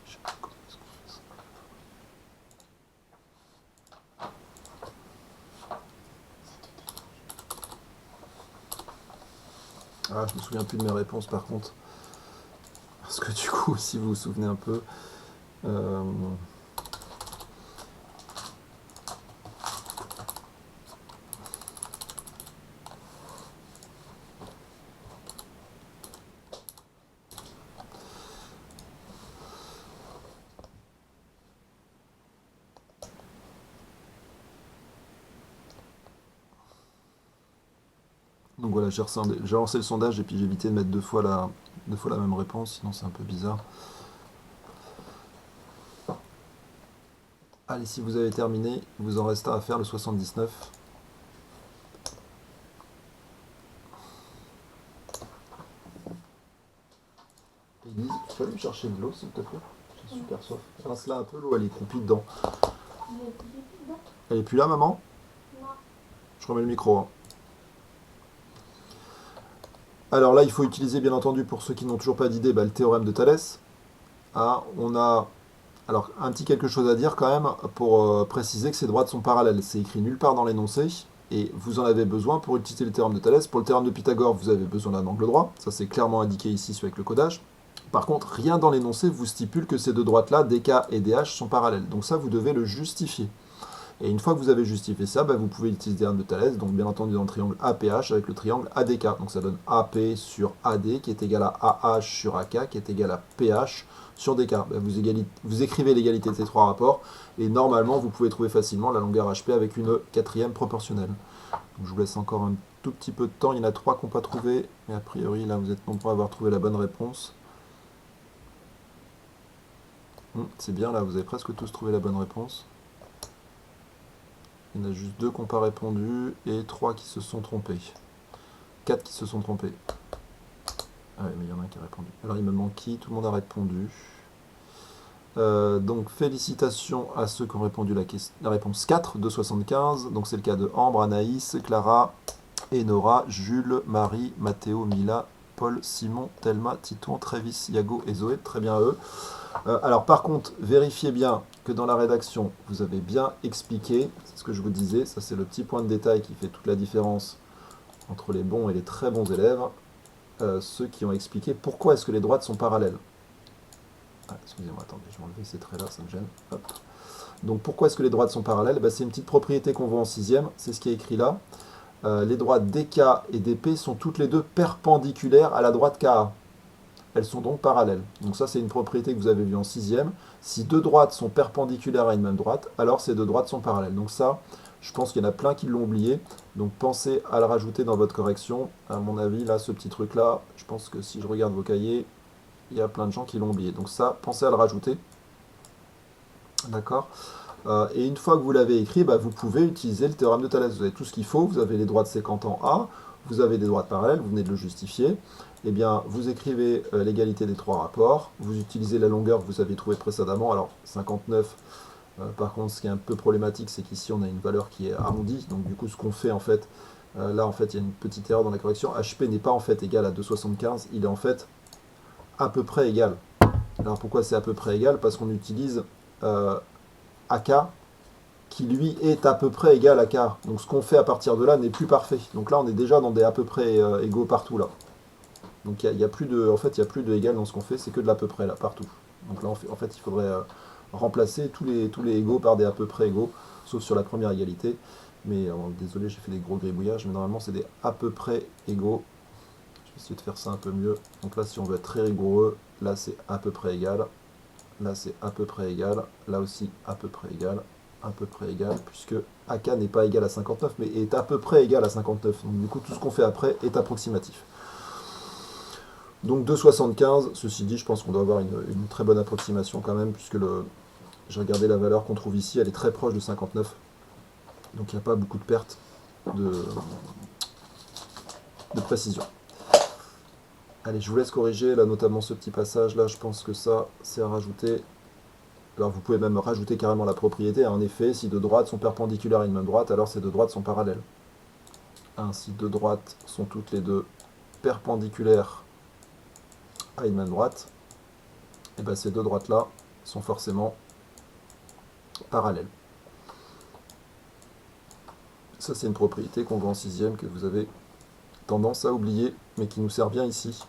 S1: Je sais pas comment est-ce qu'on fait ça. Ah, je me souviens plus de mes réponses par contre. Parce que du coup, si vous vous souvenez un peu. Donc voilà, j'ai lancé le sondage et puis j'ai évité de mettre 2 fois la même réponse, sinon c'est un peu bizarre. Allez, si vous avez terminé, il vous en reste à faire le 79. Élise, tu peux aller me chercher de l'eau s'il te plaît? J'ai super soif. Rince là un peu, l'eau elle est croupie dedans. Elle est plus là, maman?
S2: Non.
S1: Je remets le micro. Hein. Alors là, il faut utiliser bien entendu pour ceux qui n'ont toujours pas d'idée le théorème de Thalès. Ah, on a alors un petit quelque chose à dire quand même pour préciser que ces droites sont parallèles. C'est écrit nulle part dans l'énoncé et vous en avez besoin pour utiliser le théorème de Thalès. Pour le théorème de Pythagore, vous avez besoin d'un angle droit. Ça c'est clairement indiqué ici avec le codage. Par contre, rien dans l'énoncé vous stipule que ces deux droites-là, DK et DH, sont parallèles. Donc ça, vous devez le justifier. Et une fois que vous avez justifié ça, vous pouvez utiliser le théorème de Thalès, donc bien entendu dans le triangle APH avec le triangle ADK. Donc ça donne AP sur AD qui est égal à AH sur AK qui est égal à PH sur DK. Vous écrivez l'égalité de ces trois rapports et normalement vous pouvez trouver facilement la longueur HP avec une quatrième proportionnelle. Donc je vous laisse encore un tout petit peu de temps. Il y en a 3 qui n'ont pas trouvé, mais a priori là vous êtes nombreux à avoir trouvé la bonne réponse. C'est bien, là vous avez presque tous trouvé la bonne réponse. Il y en a juste 2 qui n'ont pas répondu et 3 qui se sont trompés. 4 qui se sont trompés. Ah ouais, mais il y en a un qui a répondu. Alors il me manque qui? Tout le monde a répondu. Donc félicitations à ceux qui ont répondu la réponse 4 de 75. Donc c'est le cas de Ambre, Anaïs, Clara, Enora, Jules, Marie, Mathéo, Mila, Paul, Simon, Thelma, Titouan, Travis, Yago et Zoé. Très bien eux. Alors par contre, vérifiez bien que dans la rédaction, vous avez bien expliqué, c'est ce que je vous disais, ça c'est le petit point de détail qui fait toute la différence entre les bons et les très bons élèves, ceux qui ont expliqué pourquoi est-ce que les droites sont parallèles. Ah, excusez-moi, attendez, je vais enlever ces traits-là, ça me gêne. Hop. Donc pourquoi est-ce que les droites sont parallèles? C'est une petite propriété qu'on voit en 6ème, c'est ce qui est écrit là. Les droites DK et DP sont toutes les deux perpendiculaires à la droite KA. Elles sont donc parallèles. Donc ça c'est une propriété que vous avez vue en 6ème. Si deux droites sont perpendiculaires à une même droite, alors ces deux droites sont parallèles. Donc ça, je pense qu'il y en a plein qui l'ont oublié. Donc pensez à le rajouter dans votre correction. À mon avis, là, ce petit truc-là, je pense que si je regarde vos cahiers, il y a plein de gens qui l'ont oublié. Donc ça, pensez à le rajouter. D'accord. Et une fois que vous l'avez écrit, bah, vous pouvez utiliser le théorème de Thalès. Vous avez tout ce qu'il faut, vous avez les droites sécantes en A, vous avez des droites parallèles, vous venez de le justifier. Eh bien, vous écrivez l'égalité des trois rapports, vous utilisez la longueur que vous avez trouvée précédemment, alors 59. Par contre, ce qui est un peu problématique, c'est qu'ici on a une valeur qui est arrondie, donc du coup ce qu'on fait en fait, là en fait il y a une petite erreur dans la correction, HP n'est pas en fait égal à 2,75, il est en fait à peu près égal. Alors pourquoi c'est à peu près égal? Parce qu'on utilise AK qui lui est à peu près égal à K. Donc ce qu'on fait à partir de là n'est plus parfait. Donc là on est déjà dans des à peu près égaux partout là. Donc il y a plus de, en fait il y a plus de égal dans ce qu'on fait, c'est que de l'à peu près là partout. Donc là en fait il faudrait remplacer tous les égaux par des à peu près égaux, sauf sur la première égalité. Mais désolé, j'ai fait des gros gribouillages, mais normalement c'est des à peu près égaux. Je vais essayer de faire ça un peu mieux. Donc là si on veut être très rigoureux, là c'est à peu près égal. Là c'est à peu près égal. Là aussi à peu près égal. À peu près égal, puisque AK n'est pas égal à 59, mais est à peu près égal à 59. Donc du coup tout ce qu'on fait après est approximatif. Donc 2,75, ceci dit, je pense qu'on doit avoir une très bonne approximation quand même, puisque j'ai regardé la valeur qu'on trouve ici, elle est très proche de 59. Donc il n'y a pas beaucoup de pertes de précision. Allez, je vous laisse corriger, là notamment ce petit passage, là je pense que ça, c'est à rajouter. Alors vous pouvez même rajouter carrément la propriété. En effet, si deux droites sont perpendiculaires à une même droite, alors ces deux droites sont parallèles. Si deux droites sont toutes les deux perpendiculaires à une même droite, et bien ces deux droites-là sont forcément parallèles. Ça, c'est une propriété qu'on voit en sixième, que vous avez tendance à oublier, mais qui nous sert bien ici,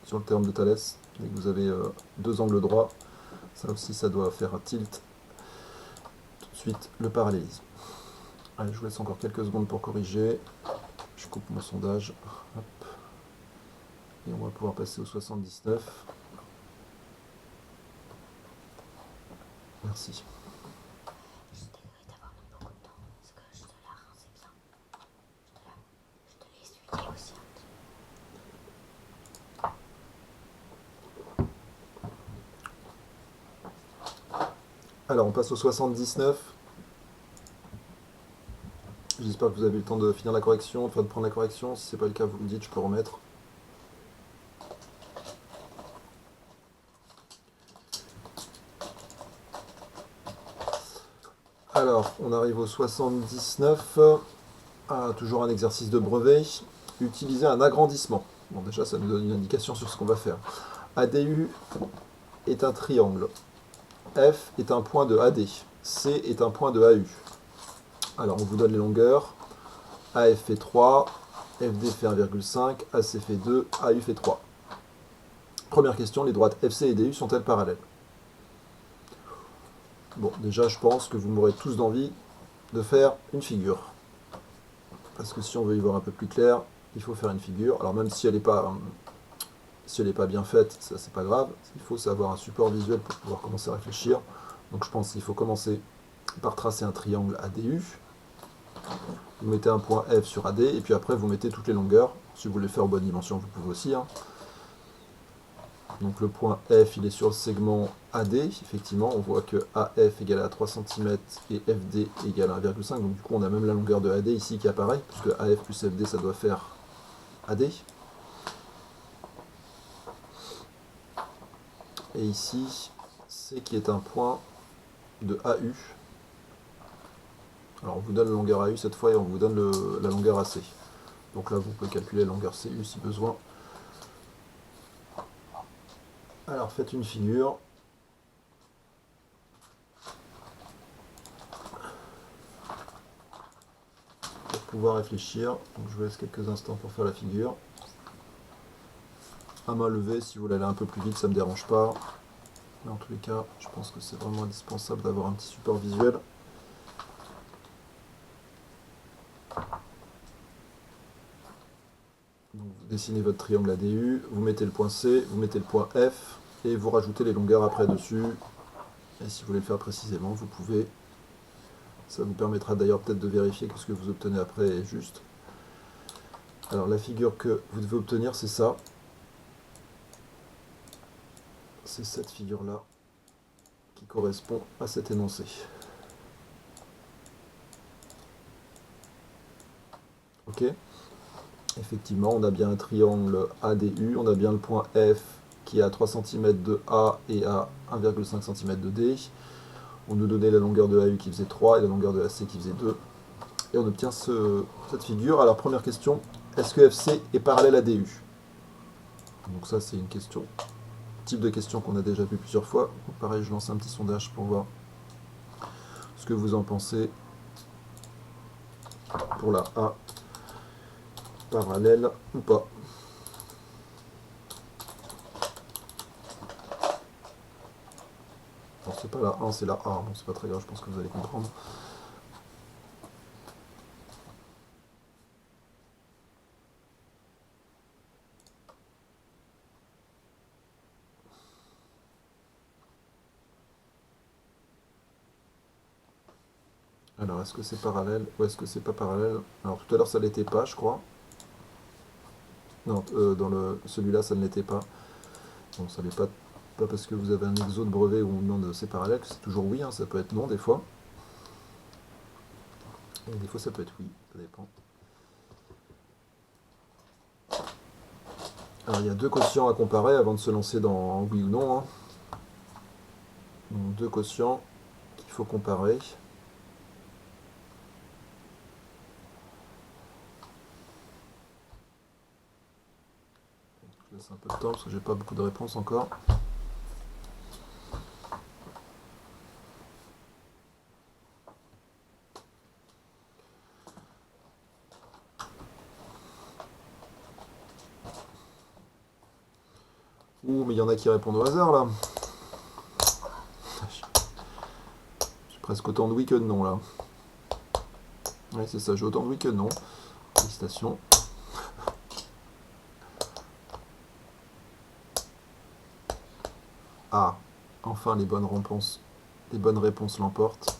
S1: sur le théorème de Thalès. Dès que vous avez deux angles droits, ça aussi, ça doit faire un tilt. Tout de suite, le parallélisme. Allez, je vous laisse encore quelques secondes pour corriger. Je coupe mon sondage. Hop. Et on va pouvoir passer au 79. Merci.
S2: Je suis désolée d'avoir mis beaucoup de temps, parce que je te la rince bien. Je te l'ai essuyé aussi un petit
S1: Alors, on passe au 79. J'espère que vous avez eu le temps de finir la correction, de prendre la correction. Si ce n'est pas le cas, vous me dites, je peux remettre. Alors, on arrive au 79. Toujours un exercice de brevet. Utiliser un agrandissement. Bon, déjà, ça nous donne une indication sur ce qu'on va faire. ADU est un triangle. F est un point de AD. C est un point de AU. Alors, on vous donne les longueurs. AF fait 3, FD fait 1,5, AC fait 2, AU fait 3. Première question, les droites FC et DU sont-elles parallèles? Bon, déjà, je pense que vous m'aurez tous d'envie de faire une figure. Parce que si on veut y voir un peu plus clair, il faut faire une figure. Alors même si elle n'est pas, bien faite, ça c'est pas grave. Il faut savoir un support visuel pour pouvoir commencer à réfléchir. Donc je pense qu'il faut commencer par tracer un triangle ADU. Vous mettez un point F sur AD, et puis après vous mettez toutes les longueurs. Si vous voulez faire aux bonnes dimensions, vous pouvez aussi. Donc le point F, il est sur le segment AD, effectivement, on voit que AF égale à 3 cm et FD égale à 1,5, donc du coup on a même la longueur de AD ici qui apparaît, puisque AF plus FD ça doit faire AD. Et ici, C qui est un point de AU. Alors on vous donne la longueur AU cette fois et on vous donne la longueur AC. Donc là vous pouvez calculer la longueur CU si besoin. Alors faites une figure. Pour pouvoir réfléchir. Donc je vous laisse quelques instants pour faire la figure. À main levée, si vous voulez aller un peu plus vite, ça ne me dérange pas. Mais en tous les cas, je pense que c'est vraiment indispensable d'avoir un petit support visuel. Donc vous dessinez votre triangle ADU, vous mettez le point C, vous mettez le point F, et vous rajoutez les longueurs après dessus. Et si vous voulez le faire précisément, vous pouvez. Ça vous permettra d'ailleurs peut-être de vérifier que ce que vous obtenez après est juste. Alors la figure que vous devez obtenir, c'est ça. C'est cette figure-là qui correspond à cet énoncé. Ok. Effectivement, on a bien un triangle ADU, on a bien le point F qui est à 3 cm de A et à 1,5 cm de D. On nous donnait la longueur de AU qui faisait 3 et la longueur de AC qui faisait 2. Et on obtient cette figure. Alors première question, est-ce que FC est parallèle à DU? Donc ça c'est une question, type de question qu'on a déjà vu plusieurs fois. Donc pareil, je lance un petit sondage pour voir ce que vous en pensez pour la A, parallèle ou pas. Non, c'est pas la 1, c'est la A. Bon, c'est pas très grave, je pense que vous allez comprendre. Alors, est-ce que c'est parallèle ou est-ce que c'est pas parallèle? Alors, tout à l'heure, ça l'était pas, je crois. Non, dans celui-là, ça ne l'était pas. Bon, ça n'est pas parce que vous avez un exo de brevet où on demande c'est parallèle que c'est toujours oui, hein, ça peut être non des fois. Et des fois, ça peut être oui, ça dépend. Alors, il y a deux quotients à comparer avant de se lancer dans oui ou non, hein. Donc, deux quotients qu'il faut comparer. Je laisse un peu de temps parce que j'ai pas beaucoup de réponses encore. Ouh, mais il y en a qui répondent au hasard là. J'ai presque autant de oui que de non là. Oui, c'est ça, j'ai autant de oui que de non. Félicitations. Ah, enfin les bonnes réponses l'emportent.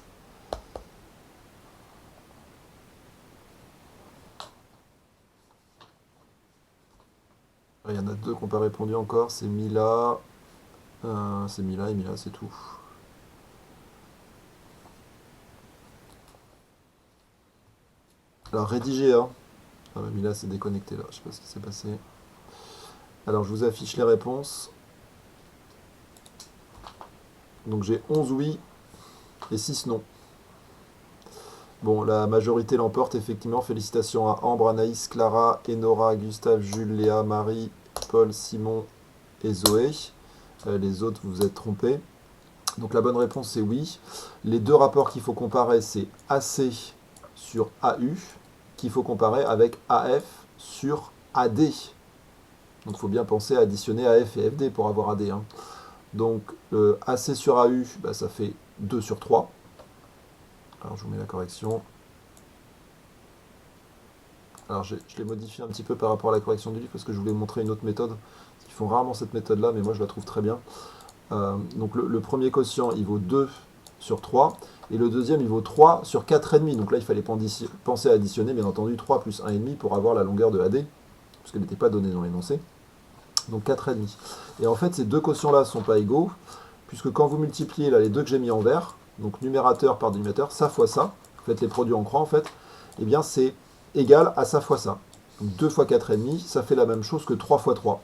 S1: Il y en a deux qui n'ont pas répondu encore, c'est Mila et Mila, c'est tout. Alors rédiger, hein. Ah bah, Mila s'est déconnecté là, je sais pas ce qui s'est passé. Alors je vous affiche les réponses. Donc j'ai 11 oui et 6 non. Bon, la majorité l'emporte effectivement. Félicitations à Ambre, Anaïs, Clara, Enora, Gustave, Jules, Léa, Marie, Paul, Simon et Zoé. Les autres, vous vous êtes trompés. Donc la bonne réponse c'est oui. Les deux rapports qu'il faut comparer, c'est AC sur AU, qu'il faut comparer avec AF sur AD. Donc il faut bien penser à additionner AF et FD pour avoir AD, hein. Donc AC sur AU, bah, ça fait 2 sur 3. Alors je vous mets la correction. Alors je l'ai modifié un petit peu par rapport à la correction du livre parce que je voulais vous montrer une autre méthode. Ils font rarement cette méthode là, mais moi je la trouve très bien. Donc le premier quotient il vaut 2 sur 3 et le deuxième il vaut 3 sur 4,5. Donc là il fallait penser à additionner bien entendu 3 plus 1,5 pour avoir la longueur de AD, parce qu'elle n'était pas donnée dans l'énoncé. Donc 4,5. Et en fait ces deux quotients là ne sont pas égaux, puisque quand vous multipliez là, les deux que j'ai mis en vert, donc numérateur par dénominateur, ça fois ça, vous faites les produits en croix en fait, et bien c'est égal à ça fois ça. Donc 2 fois 4,5, ça fait la même chose que 3 fois 3.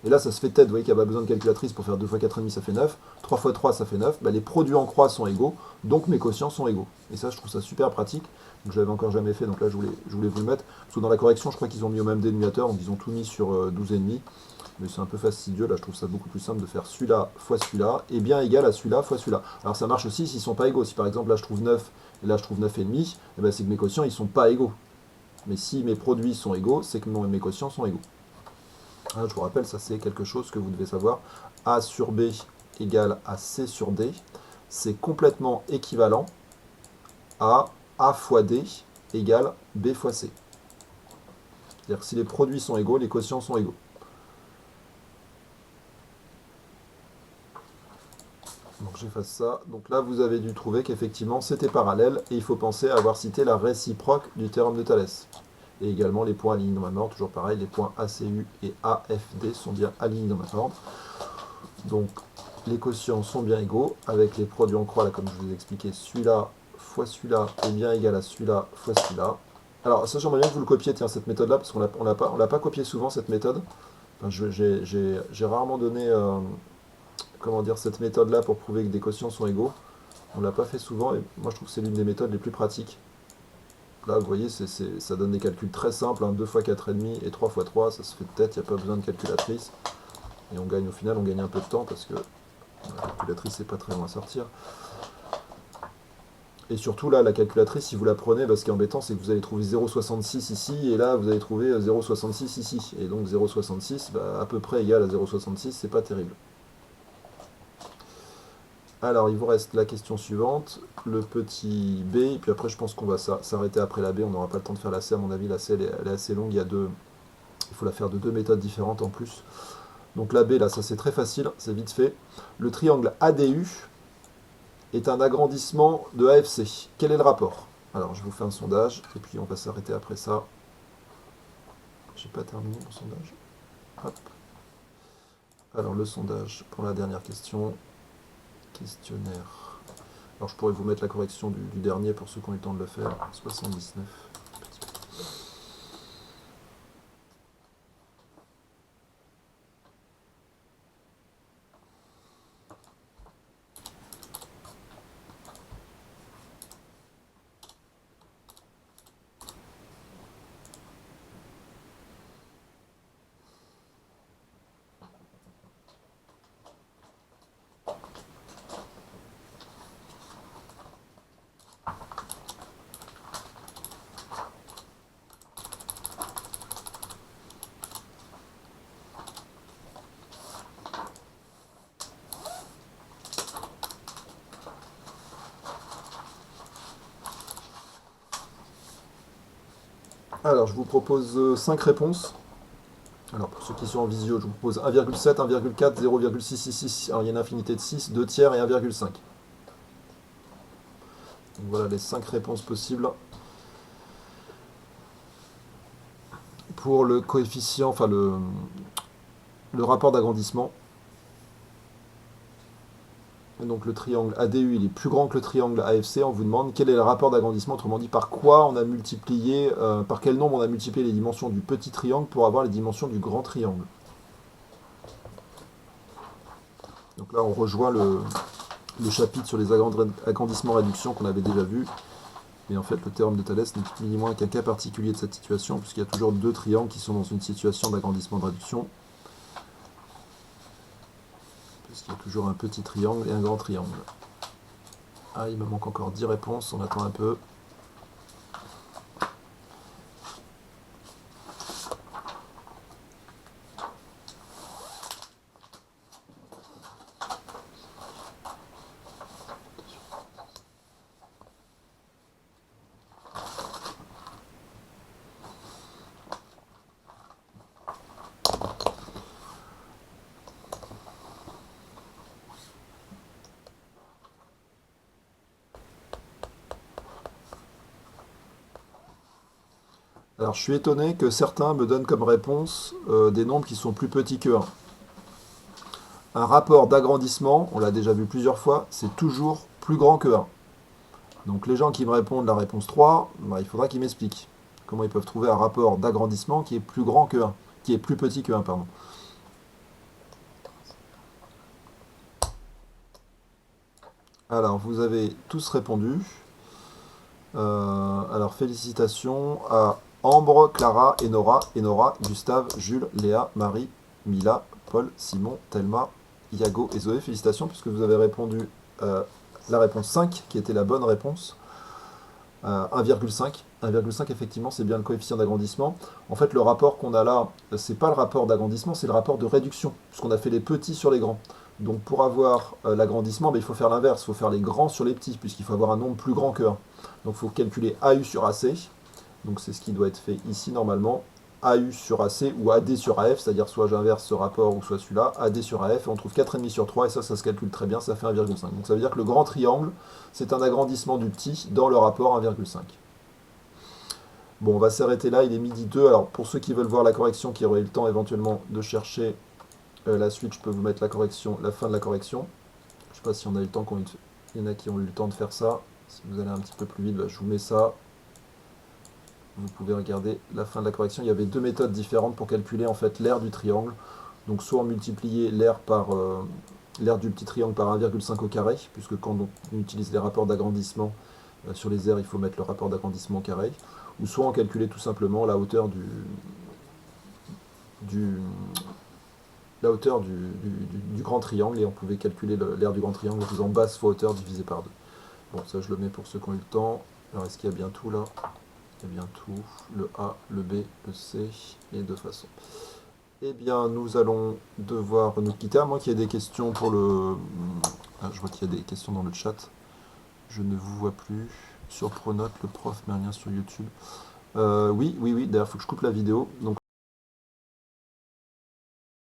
S1: Et là, ça se fait tête, vous voyez qu'il n'y a pas besoin de calculatrice pour faire 2 fois 4,5, ça fait 9. 3 fois 3, ça fait 9. Bah, les produits en croix sont égaux, donc mes quotients sont égaux. Et ça, je trouve ça super pratique. Donc, je l'avais encore jamais fait, donc là, je voulais vous le mettre. Parce que dans la correction, je crois qu'ils ont mis au même dénominateur, donc ils ont tout mis sur 12,5. Mais c'est un peu fastidieux, là, je trouve ça beaucoup plus simple de faire celui-là fois celui-là, et bien égal à celui-là fois celui-là. Alors, ça marche aussi s'ils ne sont pas égaux. Si par exemple, là, je trouve 9, et là, je trouve 9,5, et ben, c'est que mes quotients, ils ne sont pas égaux. Mais si mes produits sont égaux, c'est que mes quotients sont égaux. Ah, je vous rappelle, ça c'est quelque chose que vous devez savoir. A sur B égale à C sur D. C'est complètement équivalent à A fois D égale B fois C. C'est-à-dire que si les produits sont égaux, les quotients sont égaux. Donc j'efface ça. Donc là, vous avez dû trouver qu'effectivement c'était parallèle et il faut penser à avoir cité la réciproque du théorème de Thalès. Et également les points alignés dans la norme, toujours pareil, les points ACU et AFD sont bien alignés dans la norme. Donc les quotients sont bien égaux, avec les produits en croix, là, comme je vous ai expliqué, celui-là fois celui-là est bien égal à celui-là fois celui-là. Alors ça j'aimerais bien que vous le copiez, tiens, cette méthode-là, parce on l'a pas copié souvent cette méthode. Enfin, j'ai rarement donné comment dire, cette méthode-là pour prouver que des quotients sont égaux. On l'a pas fait souvent et moi je trouve que c'est l'une des méthodes les plus pratiques. Là vous voyez, ça donne des calculs très simples, hein, 2 fois 4,5 et 3 fois 3, ça se fait de tête, il n'y a pas besoin de calculatrice. Et on gagne au final, on gagne un peu de temps parce que la calculatrice c'est pas très loin à sortir. Et surtout là, la calculatrice, si vous la prenez, ce qui est embêtant, c'est que vous allez trouver 0,66 ici, et là, vous allez trouver 0,66 ici. Et donc 0,66, à peu près égal à 0,66, c'est pas terrible. Alors, il vous reste la question suivante, le petit b, et puis après, je pense qu'on va s'arrêter après la b, on n'aura pas le temps de faire la c, à mon avis, la c, elle est assez longue, il faut la faire de 2 méthodes différentes en plus. Donc la b, là, ça c'est très facile, c'est vite fait. Le triangle ADU est un agrandissement de AFC. Quel est le rapport? Alors, je vous fais un sondage, et puis on va s'arrêter après ça. J'ai pas terminé mon sondage. Hop. Alors, le sondage pour la dernière question. Questionnaire. Alors, je pourrais vous mettre la correction du dernier pour ceux qui ont eu le temps de le faire. 79. Alors, je vous propose 5 réponses. Alors, pour ceux qui sont en visio, je vous propose 1,7, 1,4, 0,666. Alors, il y a une infinité de 6, 2 tiers et 1,5. Donc, voilà les 5 réponses possibles. Pour le coefficient, enfin le rapport d'agrandissement. Donc le triangle ADU il est plus grand que le triangle AFC. On vous demande quel est le rapport d'agrandissement, autrement dit par quoi on a multiplié, par quel nombre on a multiplié les dimensions du petit triangle pour avoir les dimensions du grand triangle. Donc là on rejoint le chapitre sur les agrandissements-réductions qu'on avait déjà vu. Et en fait le théorème de Thalès n'est ni moins qu'un cas particulier de cette situation, puisqu'il y a toujours deux triangles qui sont dans une situation d'agrandissement-de-réduction. Puisqu'il y a toujours un petit triangle et un grand triangle. Ah, il me manque encore 10 réponses, on attend un peu. Alors je suis étonné que certains me donnent comme réponse des nombres qui sont plus petits que 1. Un rapport d'agrandissement, on l'a déjà vu plusieurs fois, c'est toujours plus grand que 1. Donc les gens qui me répondent la réponse 3, il faudra qu'ils m'expliquent comment ils peuvent trouver un rapport d'agrandissement qui est plus grand que 1, qui est plus petit que 1, pardon. Alors vous avez tous répondu. Alors félicitations à Ambre, Clara, Enora, Gustave, Jules, Léa, Marie, Mila, Paul, Simon, Thelma, Iago et Zoé. Félicitations puisque vous avez répondu la réponse 5 qui était la bonne réponse. 1,5. 1,5 effectivement c'est bien le coefficient d'agrandissement. En fait le rapport qu'on a là, c'est pas le rapport d'agrandissement, c'est le rapport de réduction, puisqu'on a fait les petits sur les grands. Donc pour avoir l'agrandissement, il faut faire l'inverse, il faut faire les grands sur les petits, puisqu'il faut avoir un nombre plus grand que 1. Donc il faut calculer AU sur AC, donc c'est ce qui doit être fait ici normalement, AU sur AC ou AD sur AF, c'est-à-dire soit j'inverse ce rapport ou soit celui-là, AD sur AF, et on trouve 4,5 sur 3, et ça se calcule très bien, ça fait 1,5. Donc ça veut dire que le grand triangle, c'est un agrandissement du petit dans le rapport 1,5. Bon, on va s'arrêter là, il est midi 2, alors pour ceux qui veulent voir la correction, qui auraient eu le temps éventuellement de chercher la suite, je peux vous mettre la correction, la fin de la correction. Je ne sais pas si on a eu le temps, il y en a qui ont eu le temps de faire ça. Si vous allez un petit peu plus vite, je vous mets ça. vous pouvez regarder la fin de la correction. Il y avait deux méthodes différentes pour calculer en fait l'aire du triangle. Donc soit on multipliait l'aire l'aire du petit triangle par 1,5 au carré, puisque quand on utilise les rapports d'agrandissement sur les aires, il faut mettre le rapport d'agrandissement au carré, ou soit on calculait tout simplement la hauteur du, du grand triangle, et on pouvait calculer l'aire du grand triangle en faisant base fois hauteur divisé par 2. Bon, ça je le mets pour ceux qui ont eu le temps. Alors est-ce qu'il y a bien tout là? Il y a bien tout, le A, le B, le C, les deux façons. Eh bien, nous allons devoir nous quitter, à moins qu'il y ait des questions pour le... Ah, je vois qu'il y a des questions dans le chat. Je ne vous vois plus. Sur Pronote, le prof met un lien sur YouTube. Oui, d'ailleurs, il faut que je coupe la vidéo. Donc,